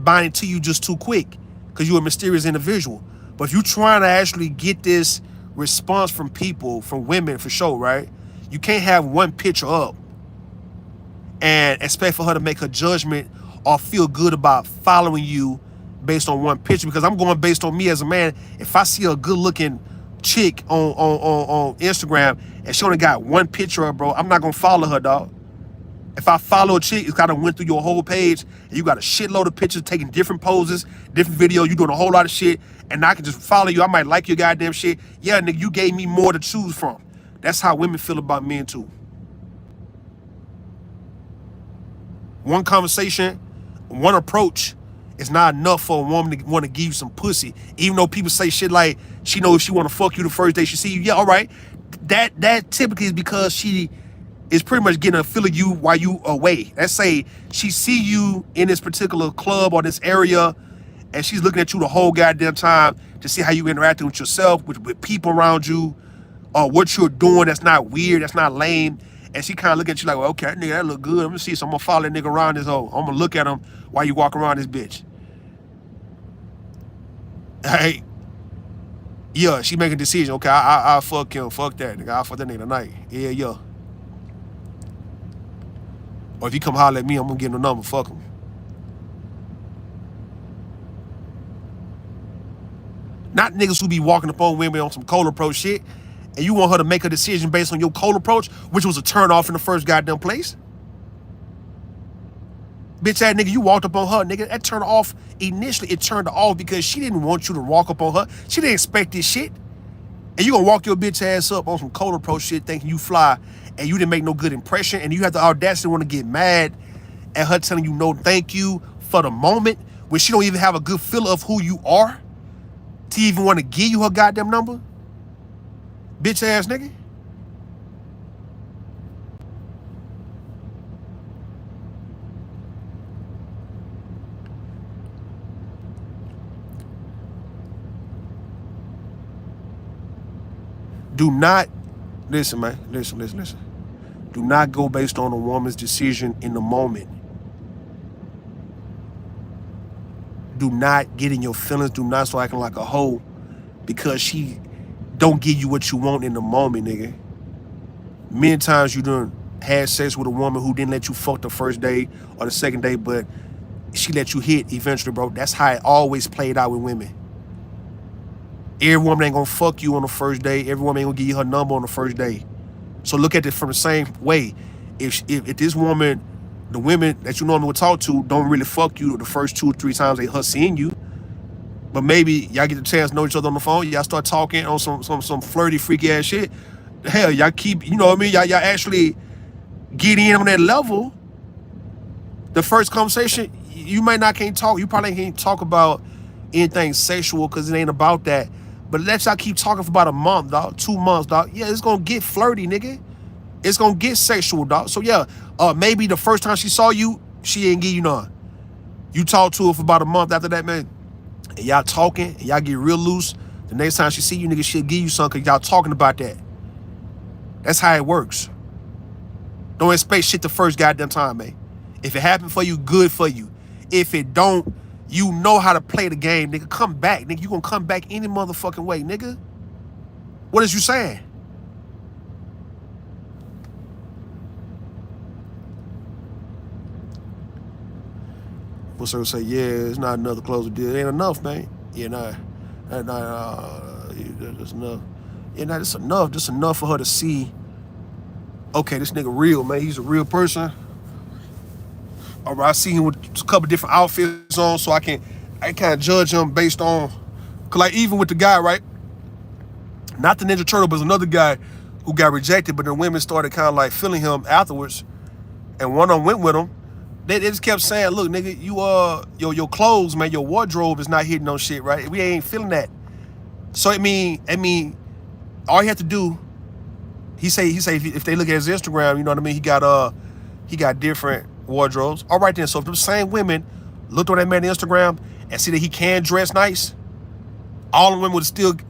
buying to you just too quick, because you're a mysterious individual. But if you trying to actually get this response from people, from women for sure, right? You can't have one picture up and expect for her to make her judgment or feel good about following you based on one picture, because I'm going based on me as a man. If I see a good looking chick on Instagram and she only got one picture up, bro, I'm not gonna follow her, dog. If I follow a chick, it's gotta went through your whole page and you got a shitload of pictures taking different poses, different videos, you doing a whole lot of shit, and I can just follow you. I might like your goddamn shit. Yeah, nigga, you gave me more to choose from. That's how women feel about men too. One conversation, one approach is not enough for a woman to want to give you some pussy. Even though people say shit like, she knows if she want to fuck you the first day she see you. Yeah, all right. That typically is because she is pretty much getting a feel of you while you away. Let's say she see you in this particular club or this area, and she's looking at you the whole goddamn time to see how you interacting with yourself, with people around you, or what you're doing that's not weird, that's not lame. And she kind of looking at you like, well, okay, nigga, that look good. I'm gonna see, so I'm gonna follow that nigga around this hole. I'm gonna look at him while you walk around this bitch. Hey, yeah, she make a decision. Okay, I'll fuck him. Fuck that nigga. I'll fuck that nigga tonight. Yeah. Or if you come holler at me, I'm gonna give him the number. Fuck him. Not niggas who be walking up on women on some cold approach shit, and you want her to make a decision based on your cold approach, which was a turn off in the first goddamn place. Bitch ass nigga, you walked up on her, nigga. That turned off initially. It turned off because she didn't want you to walk up on her. She didn't expect this shit. And you gonna walk your bitch ass up on some cold approach shit thinking you fly, and you didn't make no good impression, and you have the audacity to want to get mad at her telling you no thank you for the moment when she don't even have a good feel of who you are to even want to give you her goddamn number. Bitch ass nigga. Do not, listen, man, listen. Do not go based on a woman's decision in the moment. Do not get in your feelings. Do not start acting like a hoe because she don't give you what you want in the moment, nigga. Many times you done had sex with a woman who didn't let you fuck the first day or the second day, but she let you hit eventually, bro. That's how it always played out with women. Every woman ain't gonna fuck you on the first day. Every woman ain't gonna give you her number on the first day. So look at it from the same way. If this woman, the women that you normally would talk to, don't really fuck you the first 2 or 3 times they her seeing you, but maybe y'all get the chance to know each other on the phone, y'all start talking on some flirty, freaky ass shit. Hell, y'all keep, you know what I mean? Y'all actually get in on that level. The first conversation, you might not can't talk. You probably can't talk about anything sexual because it ain't about that. But let y'all keep talking for about a month, dog. 2 months, dog. Yeah, it's gonna get flirty, nigga. It's gonna get sexual, dog. So yeah, maybe the first time she saw you, she ain't give you none. You talk to her for about a month after that, man. And y'all talking, and y'all get real loose. The next time she see you, nigga, she'll give you something because y'all talking about that. That's how it works. Don't expect shit the first goddamn time, man. If it happened for you, good for you. If it don't, you know how to play the game, nigga. Come back, nigga. You gonna come back any motherfucking way, nigga. What is you saying? What's her say? Yeah, it's not enough to close the deal. It ain't enough, man. Yeah, nah, that's enough. Yeah, nah, it's enough. Just enough for her to see. Okay, this nigga real, man. He's a real person. All right, I see him with a couple different outfits on, so I can't judge him based on, cause like even with the guy, right? Not the Ninja Turtle, but there's another guy who got rejected, but the women started kind of like feeling him afterwards, and one of them went with him. They just kept saying, "Look, nigga, your clothes, man, your wardrobe is not hitting on shit, right? We ain't feeling that." So I mean, all you have to do, he say if they look at his Instagram, you know what I mean? He got different wardrobes. All right then. So if the same women looked on that man on Instagram and see that he can dress nice, all the women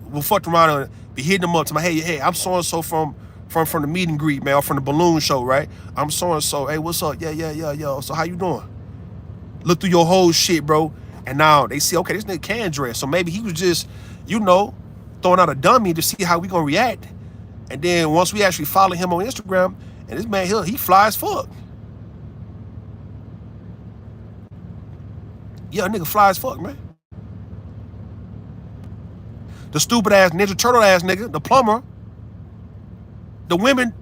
will fuck around and be hitting him up to my, hey, I'm so and so from the meet and greet, man, or from the balloon show, right? I'm so and so. Hey, what's up? Yeah. So how you doing? Look through your whole shit, bro. And now they see, okay, this nigga can dress. So maybe he was just, throwing out a dummy to see how we gonna react. And then once we actually follow him on Instagram, and this man he fly as fuck. Yeah, nigga fly as fuck, man. The stupid ass Ninja Turtle ass nigga, the plumber, the women,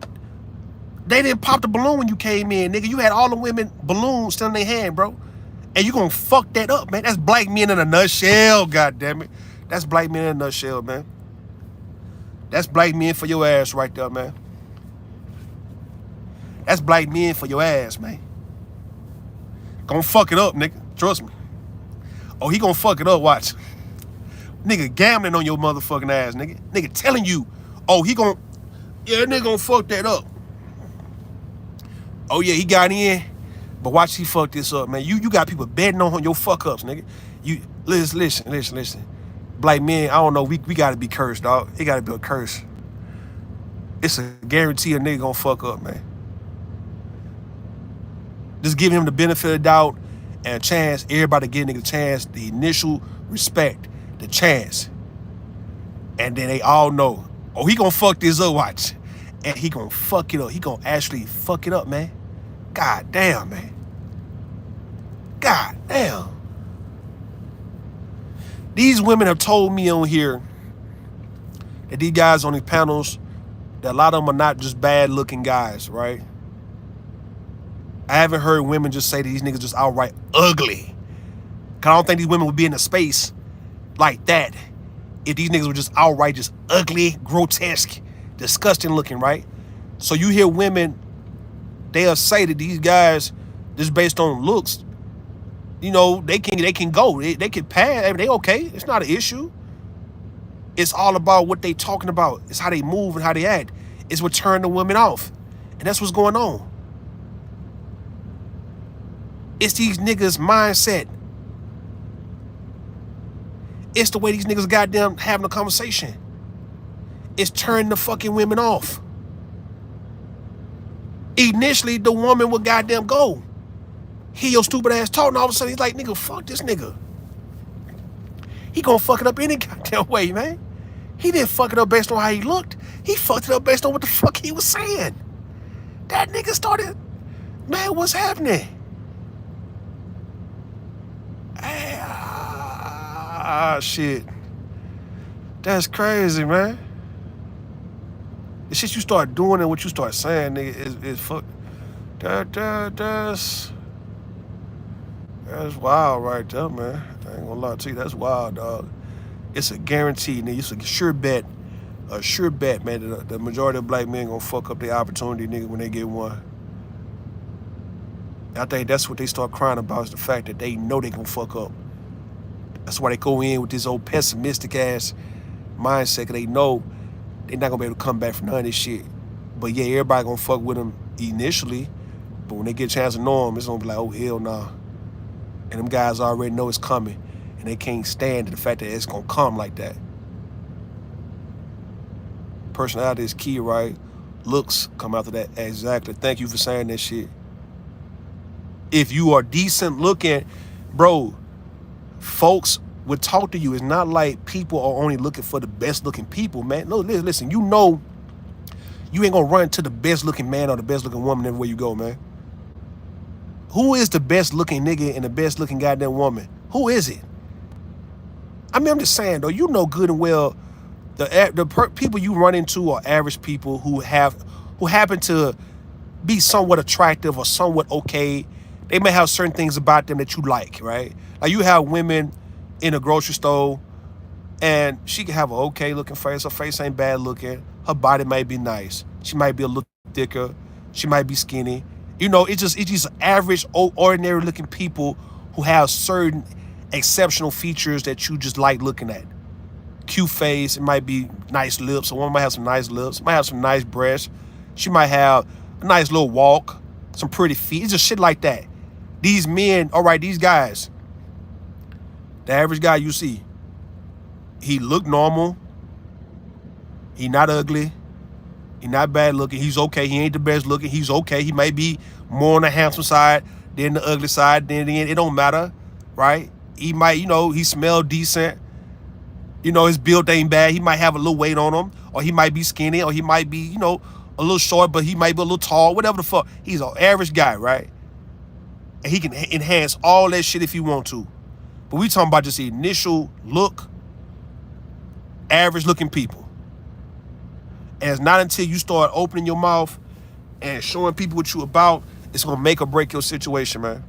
they didn't pop the balloon when you came in, nigga. You had all the women balloons still in their hand, bro. And you gonna fuck that up, man. That's black men in a nutshell, goddammit. That's black men in a nutshell, man. That's black men for your ass right there, man. That's black men for your ass, man. Gonna fuck it up, nigga. Trust me. Oh, he gonna fuck it up, watch. Nigga gambling on your motherfucking ass, nigga. Nigga telling you, oh, nigga gonna fuck that up. Oh yeah, he got in, but watch he fuck this up, man. You got people betting on your fuck ups, nigga. You listen. Black men, I don't know, we gotta be cursed, dog. It gotta be a curse. It's a guarantee a nigga gonna fuck up, man. Just give him the benefit of the doubt and a chance. Everybody give nigga a chance, the initial respect, the chance. And then they all know, oh, he gonna fuck this up, watch. And he gonna fuck it up. He gonna actually fuck it up, man. God damn, man. God damn. These women have told me on here that these guys on these panels, that a lot of them are not just bad looking guys, right? I haven't heard women just say that these niggas just outright ugly. Cause I don't think these women would be in a space like that if these niggas were just outright just ugly, grotesque, disgusting looking, right? So you hear women, they'll say that these guys, just based on looks, they can go. They can pass. They okay. It's not an issue. It's all about what they talking about. It's how they move and how they act. It's what turned the women off. And that's what's going on. It's these niggas' mindset. It's the way these niggas goddamn having a conversation. It's turning the fucking women off. Initially, the woman would goddamn go. Hear your stupid ass talk, and all of a sudden he's like, nigga, fuck this nigga. He gonna fuck it up any goddamn way, man. He didn't fuck it up based on how he looked. He fucked it up based on what the fuck he was saying. That nigga started, man, what's happening? Shit. That's crazy, man. The shit you start doing and what you start saying, nigga, is fuck. That's wild right there, man. I ain't gonna lie to you, that's wild, dog. It's a guarantee, nigga. It's a sure bet, man, that the majority of black men gonna fuck up their opportunity, nigga, when they get one. I think that's what they start crying about, is the fact that they know they gonna fuck up. That's why they go in with this old pessimistic ass mindset, cause they know they're not gonna be able to come back from none of this shit. But yeah, everybody gonna fuck with them initially, but when they get a chance to know them, it's gonna be like, oh, hell nah. And them guys already know it's coming, and they can't stand the fact that it's gonna come like that. Personality is key, right? Looks come after that. Exactly. Thank you for saying that shit. If you are decent looking, Bro, folks would talk to you. It's not like people are only looking for the best looking people, man. No, listen, you know you ain't gonna run to the best looking man or the best looking woman everywhere you go, man. Who is the best looking nigga and the best looking goddamn woman? Who is it? I mean, I'm just saying though, you know good and well people you run into are average people who happen to be somewhat attractive or somewhat okay. They may have certain things about them that you like, right? Like you have women in a grocery store and she can have an okay looking face. Her face ain't bad looking. Her body might be nice. She might be a little thicker. She might be skinny. You know, it's just average, ordinary looking people who have certain exceptional features that you just like looking at. Cute face. It might be nice lips. A woman might have some nice lips. Might have some nice breasts. She might have a nice little walk, some pretty feet. It's just shit like that. These men, all right, these guys, the average guy you see, he look normal. He not ugly. He not bad looking. He's okay. He ain't the best looking. He's okay. He may be more on the handsome side than the ugly side. Then it don't matter, right? He might, he smell decent. His build ain't bad. He might have a little weight on him, or he might be skinny, or he might be, a little short, but he might be a little tall, whatever the fuck. He's an average guy, right? And he can enhance all that shit if he want to. But we talking about just the initial look, average looking people. And it's not until you start opening your mouth and showing people what you about, it's gonna make or break your situation, man.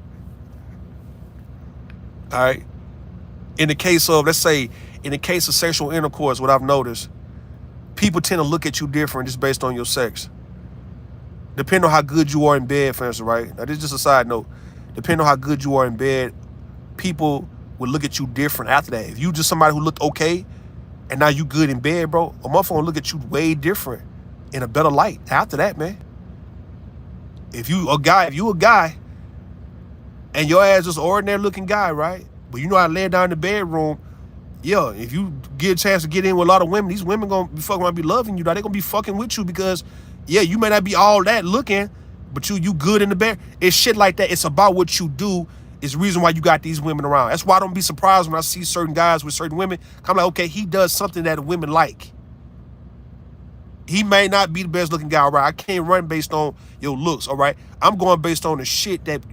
All right. In the case of, let's say, in the case of sexual intercourse, what I've noticed, people tend to look at you different just based on your sex. Depending on how good you are in bed, for instance, right? Now, this is just a side note. Depending on how good you are in bed, people will look at you different after that. If you just somebody who looked okay, and now you good in bed, bro, a motherfucker will look at you way different in a better light after that, man. If you a guy, and your ass just an ordinary looking guy, right? But you know how to lay down in the bedroom, yeah, if you get a chance to get in with a lot of women, these women gonna be fucking around, be loving you. They're gonna be fucking with you because, yeah, you may not be all that looking, but you good in the bed. It's shit like that. It's about what you do. Is the reason why you got these women around. That's why I don't be surprised when I see certain guys with certain women. I'm like, okay, he does something that women like. He may not be the best looking guy, all right? I can't run based on your looks, all right? I'm going based on the shit that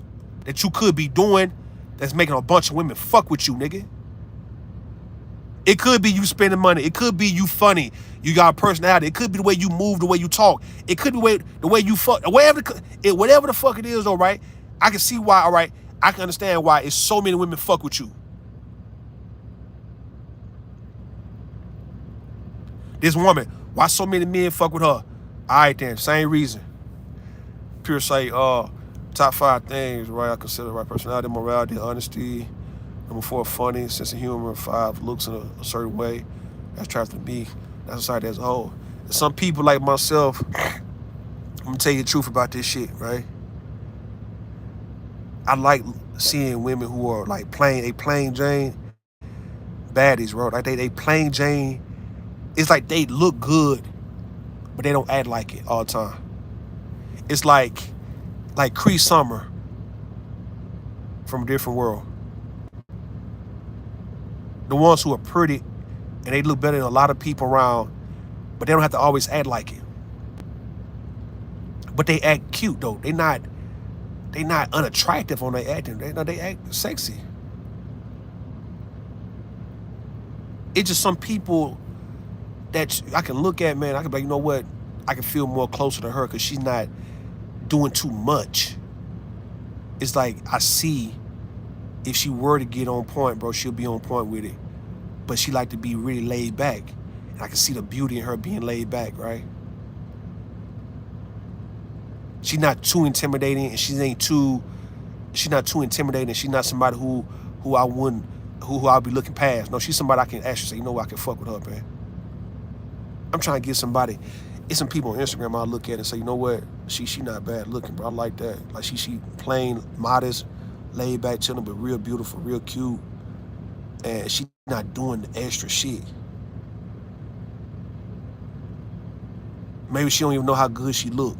you could be doing that's making a bunch of women fuck with you, nigga. It could be you spending money. It could be you funny. You got a personality. It could be the way you move, the way you talk. It could be the way you fuck. Whatever the fuck it is, all right? I can see why, all right? I can understand why it's so many women fuck with you. This woman, why so many men fuck with her? All right then, same reason. Pure say, top 5 things, right? I consider right personality, morality, honesty. Number 4, funny, sense of humor. 5, looks in a certain way. That's attractive to me. That's society as a whole. And some people like myself, I'm gonna tell you the truth about this shit, right? I like seeing women who are like plain Jane baddies, bro. Like they plain Jane. It's like they look good, but they don't act like it all the time. It's like Cree Summer from a different world. The ones who are pretty and they look better than a lot of people around, but they don't have to always act like it. But they act cute though. They not unattractive on their acting. They act sexy. It's just some people that I can look at, man. I can be like, you know what? I can feel more closer to her because she's not doing too much. It's like I see if she were to get on point, bro, she'll be on point with it. But she like to be really laid back. And I can see the beauty in her being laid back, right? She's not too intimidating, and she's not too intimidating. She's not somebody who I'll be looking past. No, she's somebody I can actually say, you know what, I can fuck with her, man. I'm trying to get somebody. It's some people on Instagram I look at and say, you know what, she not bad looking, bro. I like that. Like she plain, modest, laid back, chilling, but real beautiful, real cute, and she not doing the extra shit. Maybe she don't even know how good she look.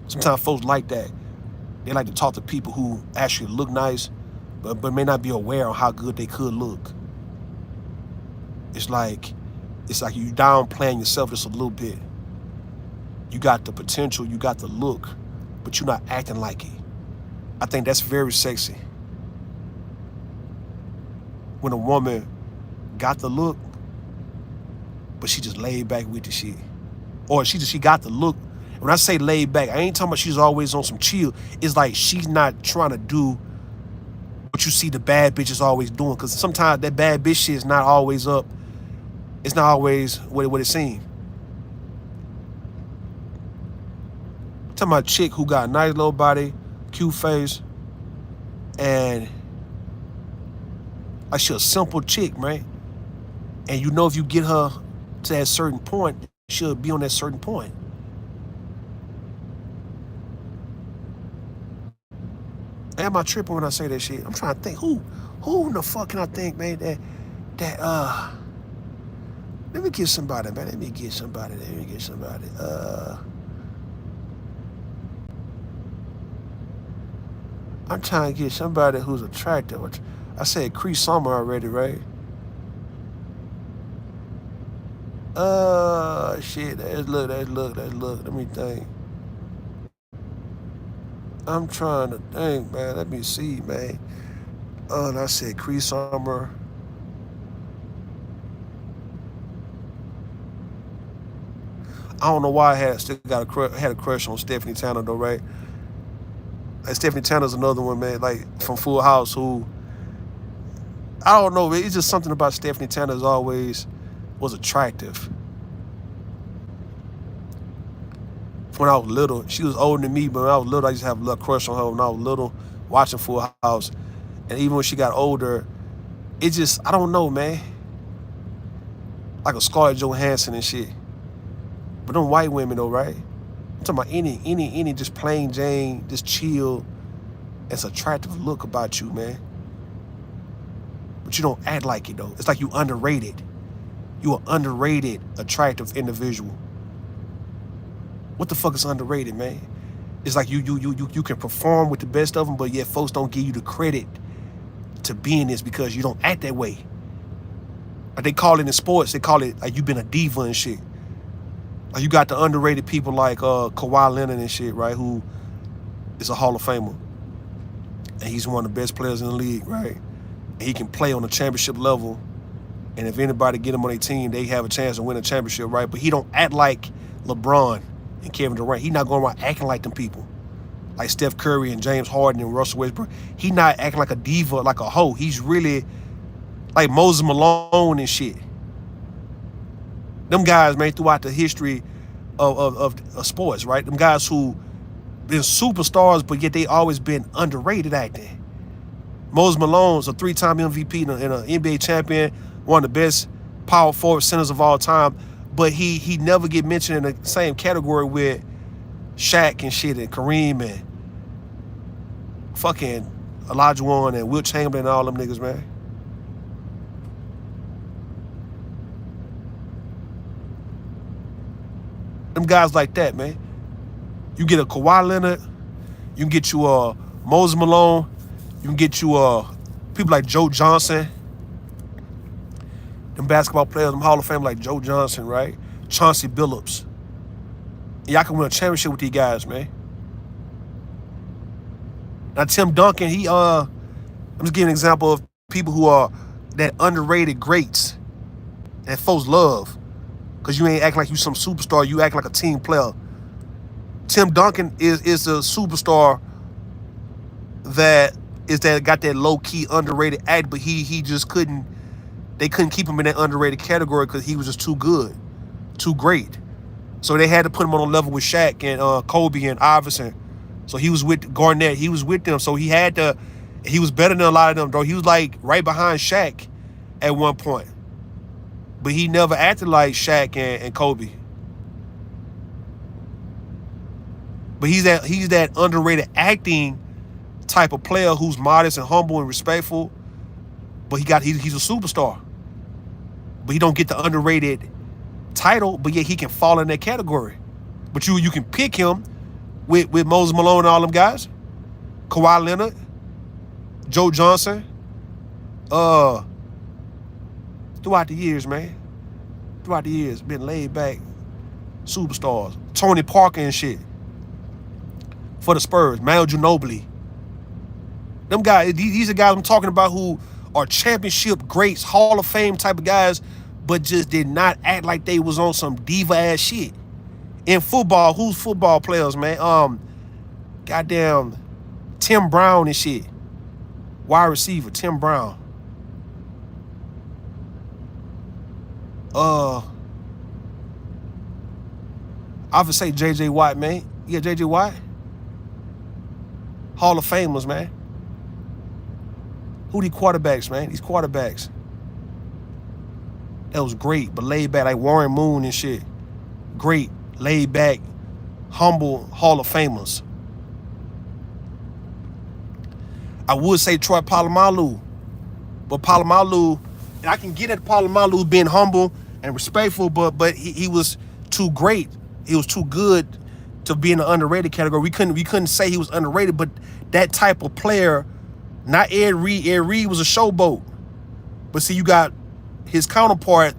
Sometimes folks like that. They like to talk to people who actually look nice, but may not be aware of how good they could look. It's like you downplaying yourself just a little bit. You got the potential, you got the look, but you're not acting like it. I think that's very sexy. When a woman got the look, but she just laid back with the shit. Or she got the look. When I say laid back, I ain't talking about she's always on some chill. It's like she's not trying to do what you see the bad bitches always doing. Because sometimes that bad bitch shit is not always up. It's not always what it seems. I'm talking about a chick who got a nice little body, cute face, and like she a simple chick, right? And you know if you get her to that certain point, she'll be on that certain point. Am I tripping when I say that shit? I'm trying to think who in the fuck can I think, man, that let me get somebody, man. Let me get somebody. I'm trying to get somebody who's attractive. I said Cree Summer already, right? Shit. Let's look. Let me think. I'm trying to think, man. Let me see, man. And I said Cree Summer. I don't know why I had a crush on Stephanie Tanner though, right? Like Stephanie Tanner's another one, man, like from Full House, who I don't know, it's just something about Stephanie Tanner's always was attractive. When I was little, she was older than me, but when I was little, I used to have a little crush on her when I was little, watching Full House. And even when she got older, it just, I don't know, man. Like a Scarlett Johansson and shit. But them white women though, right? I'm talking about any just plain Jane, just chill, it's attractive look about you, man. But you don't act like it though. It's like you underrated. You an underrated, attractive individual. What the fuck is underrated, man? It's like you can perform with the best of them, but yet folks don't give you the credit to being this because you don't act that way. Like they call it in sports, they call it like you've been a diva and shit. Like you got the underrated people like Kawhi Leonard and shit, right? Who is a Hall of Famer. And he's one of the best players in the league, right? And he can play on a championship level. And if anybody get him on their team, they have a chance to win a championship, right? But he don't act like LeBron and Kevin Durant. He not going around acting like them people. Like Steph Curry and James Harden and Russell Westbrook. He not acting like a diva, like a hoe. He's really like Moses Malone and shit. Them guys, man, throughout the history of sports, right? Them guys who been superstars, but yet they always been underrated acting. Moses Malone's a 3-time MVP and an NBA champion, one of the best power forward centers of all time, but he never get mentioned in the same category with Shaq and shit and Kareem and fucking Elijah Warren and Wilt Chamberlain and all them niggas, man. Them guys like that, man. You get a Kawhi Leonard, you can get you a Moses Malone, you can get you people like Joe Johnson, them basketball players, them Hall of Fame like Joe Johnson, right? Chauncey Billups. Y'all can win a championship with these guys, man. Now Tim Duncan, I'm just giving an example of people who are that underrated greats that folks love. Because you ain't acting like you some superstar, you act like a team player. Tim Duncan is a superstar that got that low-key underrated act, but he just they couldn't keep him in that underrated category because he was just too good, too great. So they had to put him on a level with Shaq and Kobe and Iverson. So he was with Garnett, he was with them. So he was better than a lot of them, though. He was like right behind Shaq at one point. But he never acted like Shaq and Kobe. But he's that underrated acting type of player who's modest and humble and respectful. But he's a superstar. But he don't get the underrated title, but yet he can fall in that category. But you can pick him with Moses Malone and all them guys. Kawhi Leonard, Joe Johnson, uh, throughout the years, man. Throughout the years, been laid back superstars. Tony Parker and shit for the Spurs. Manu Ginobili. Them guys, these are guys I'm talking about who are championship greats, Hall of Fame type of guys, but just did not act like they was on some diva ass shit. In football, who's football players, man? Goddamn Tim Brown and shit. Wide receiver, Tim Brown. I would say JJ Watt, man. Yeah, JJ Watt. Hall of Famers, man. Who these quarterbacks, man? These quarterbacks. That was great, but laid back, like Warren Moon and shit. Great, laid back, humble Hall of Famers. I would say Troy Polamalu, but Polamalu, and I can get at Polamalu being humble and respectful, but he was too great. He was too good to be in the underrated category. We couldn't say he was underrated, but that type of player, not Ed Reed. Ed Reed was a showboat. But see, you got his counterpart,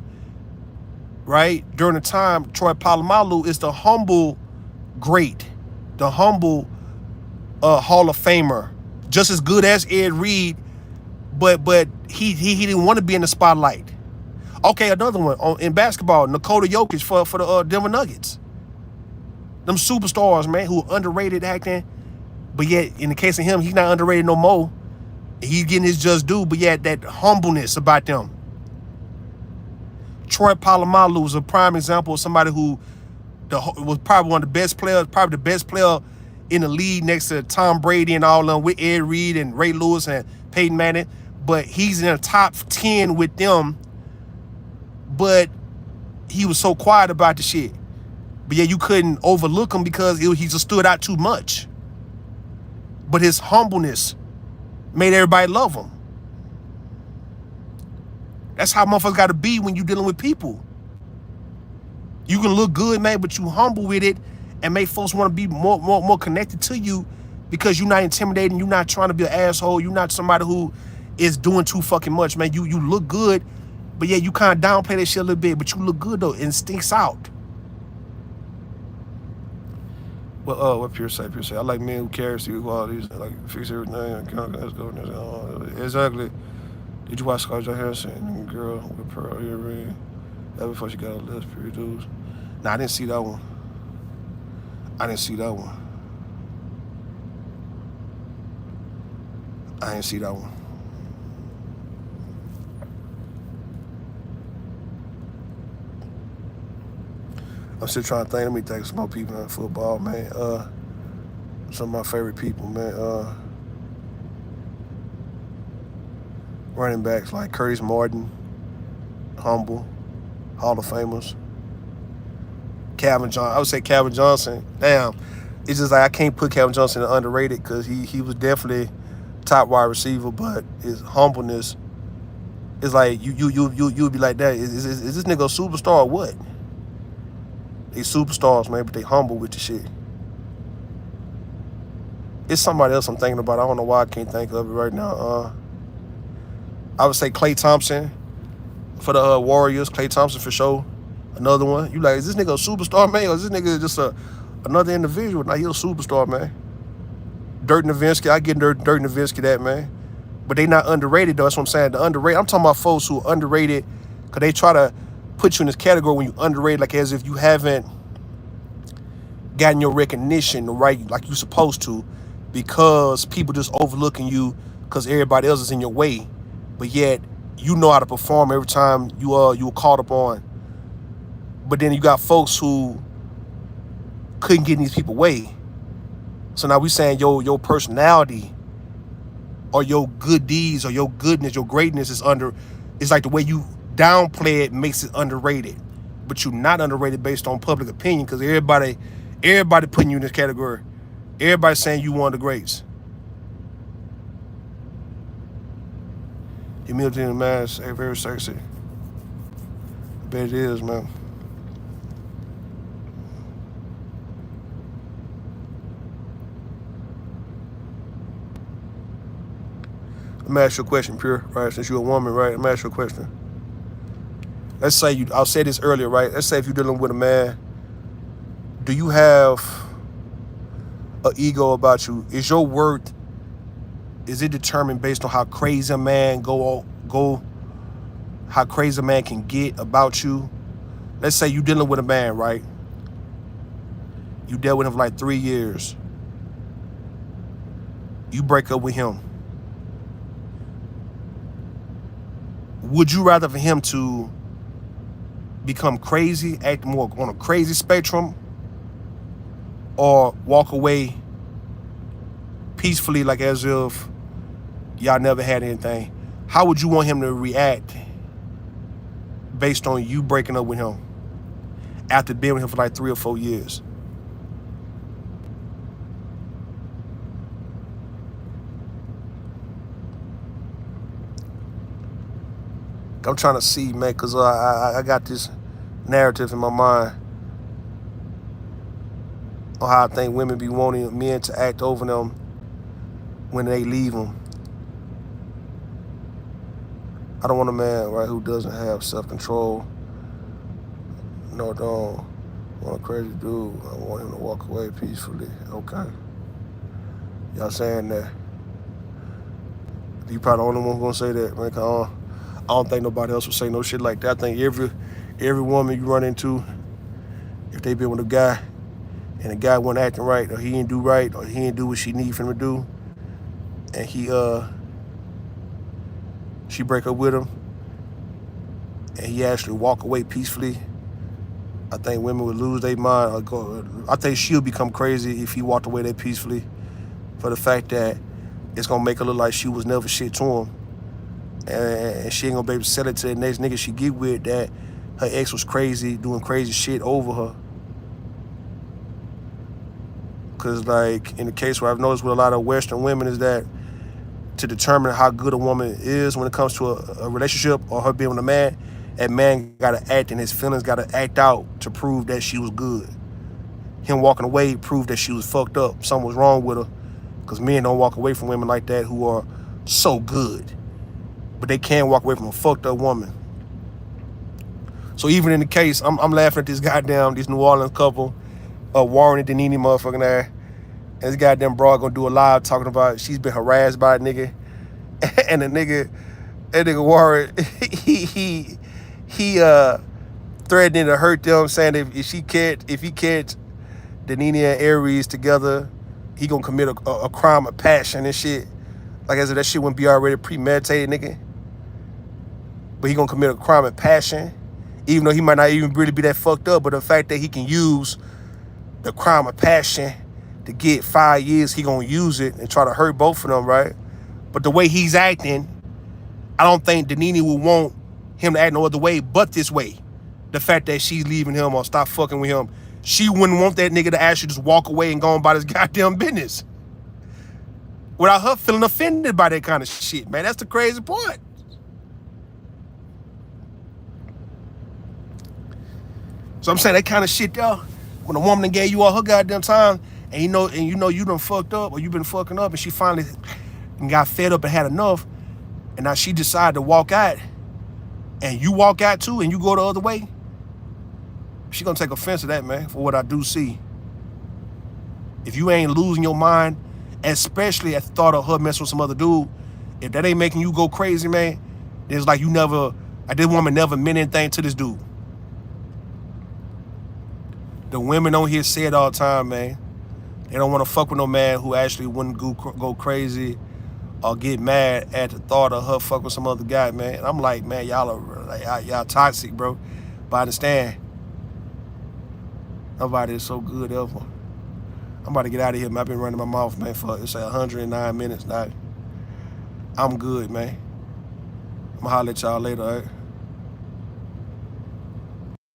right? During the time, Troy Polamalu is the humble great, the humble Hall of Famer, just as good as Ed Reed, but he didn't want to be in the spotlight. Okay, another one in basketball, Nikola Jokic for the Denver Nuggets. Them superstars, man, who underrated acting, but yet in the case of him, he's not underrated no more. He's getting his just due, but yet that humbleness about them. Troy Polamalu was a prime example of somebody who was probably one of the best players, probably the best player in the league next to Tom Brady and all of them, with Ed Reed and Ray Lewis and Peyton Manning. But he's in the top 10 with them, but he was so quiet about the shit. But yeah, you couldn't overlook him because he just stood out too much. But his humbleness made everybody love him. That's how motherfuckers got to be when you dealing with people. You can look good, man, but you humble with it and make folks want to be more connected to you because you're not intimidating. You're not trying to be an asshole. You're not somebody who is doing too fucking much, man. You look good, but yeah, you kind of downplay that shit a little bit, but you look good, though, and it stinks out. Well, what Pure say? Pure say, I like men who care, see qualities, like fix everything. Let's go. Exactly. Did you watch Scarlett Johansson, girl with pearl earring? That before she got a list, Pure dudes. Nah, I didn't see that one. I didn't see that one. I'm still trying to think. Let me think of some more people in football, man. Some of my favorite people, man. Running backs like Curtis Martin, humble, Hall of Famers. Calvin Johnson. I would say Calvin Johnson. Damn, it's just like I can't put Calvin Johnson in underrated because he was definitely top wide receiver, but his humbleness is like you'd be like that. Is this nigga a superstar or what? They superstars, man, but they humble with the shit. It's somebody else I'm thinking about. I don't know why I can't think of it right now. I would say Klay Thompson for the Warriors. Klay Thompson for sure. Another one. You like, is this nigga a superstar, man? Or is this nigga just another individual? Nah, he a superstar, man. Dirk Nowitzki. I get Dirk Nowitzki that, man. But they not underrated, though. That's what I'm saying. The underrated. I'm talking about folks who are underrated because they try to put you in this category when you underrated, like as if you haven't gotten your recognition right like you supposed to because people just overlooking you because everybody else is in your way. But yet, you know how to perform every time you were called upon. But then you got folks who couldn't get in these people's way. So now we saying your personality or your good deeds or your goodness, your greatness is it's like the way you downplay it makes it underrated. But you're not underrated based on public opinion because everybody putting you in this category. Everybody saying you one of the greats. Humility in the mask, very sexy. I bet it is, man. Let me ask you a question, Pure, right? Since you're a woman, right? Let me ask you a question. Let's say you, I'll say this earlier, right? Let's say if you're dealing with a man, do you have an ego about you? Is your worth, is it determined based on how crazy a man how crazy a man can get about you? Let's say you dealing with a man, right? You dealt with him for like 3 years. You break up with him. Would you rather for him to become crazy, act more on a crazy spectrum, or walk away peacefully like as if y'all never had anything? How would you want him to react based on you breaking up with him after being with him for like 3 or 4 years? I'm trying to see, man, because I got this narrative in my mind on how I think women be wanting men to act over them when they leave them. I don't want a man, right, who doesn't have self-control. No, don't want a crazy dude. I want him to walk away peacefully. Okay. Y'all saying that. You probably the only one gonna say that, man. I don't think nobody else will say no shit like that. I think every woman you run into, if they been with a guy and the guy wasn't acting right, or he didn't do right, or he didn't do what she need him to do, and she break up with him, and he actually walk away peacefully, I think women would lose their mind. I think she'll become crazy if he walked away there peacefully, for the fact that it's gonna make her look like she was never shit to him. And she ain't gonna be able to sell it to the next nigga she get with that her ex was crazy, doing crazy shit over her. Cause like in the case where I've noticed with a lot of Western women is that to determine how good a woman is when it comes to a relationship or her being with a man, that man gotta act and his feelings gotta act out to prove that she was good. Him walking away proved that she was fucked up, something was wrong with her. Cause men don't walk away from women like that who are so good. But they can't walk away from a fucked up woman. So even in the case, I'm laughing at this New Orleans couple, Warren and Denini motherfucking ass. And this goddamn broad gonna do a live talking about she's been harassed by a nigga. And that nigga Warren, he threatening to hurt them, saying if he catch Denini and Aries together, he gonna commit a crime of passion and shit. Like as if that shit wouldn't be already premeditated, nigga. But he gonna commit a crime of passion, even though he might not even really be that fucked up. But the fact that he can use the crime of passion to get 5 years, he gonna use it and try to hurt both of them, right? But the way he's acting, I don't think Denini would want him to act no other way but this way. The fact that she's leaving him or stop fucking with him, she wouldn't want that nigga to actually just walk away and go on about his goddamn business without her feeling offended by that kind of shit, man. That's the crazy part. So I'm saying that kind of shit there, when a woman done gave you all her goddamn time, and you know you done fucked up or you been fucking up, and she finally got fed up and had enough, and now she decided to walk out, and you walk out too, and you go the other way, she gonna take offense to that, man, for what I do see. If you ain't losing your mind, especially at the thought of her messing with some other dude, if that ain't making you go crazy, man, it's like this woman never meant anything to this dude. The women on here say it all the time, man. They don't want to fuck with no man who actually wouldn't go crazy or get mad at the thought of her fuck with some other guy, man. And I'm like, man, y'all toxic, bro. But I understand. Nobody is so good ever. I'm about to get out of here, man. I've been running my mouth, man, for it's like 109 minutes now. I'm good, man. I'm gonna holler at y'all later, all right?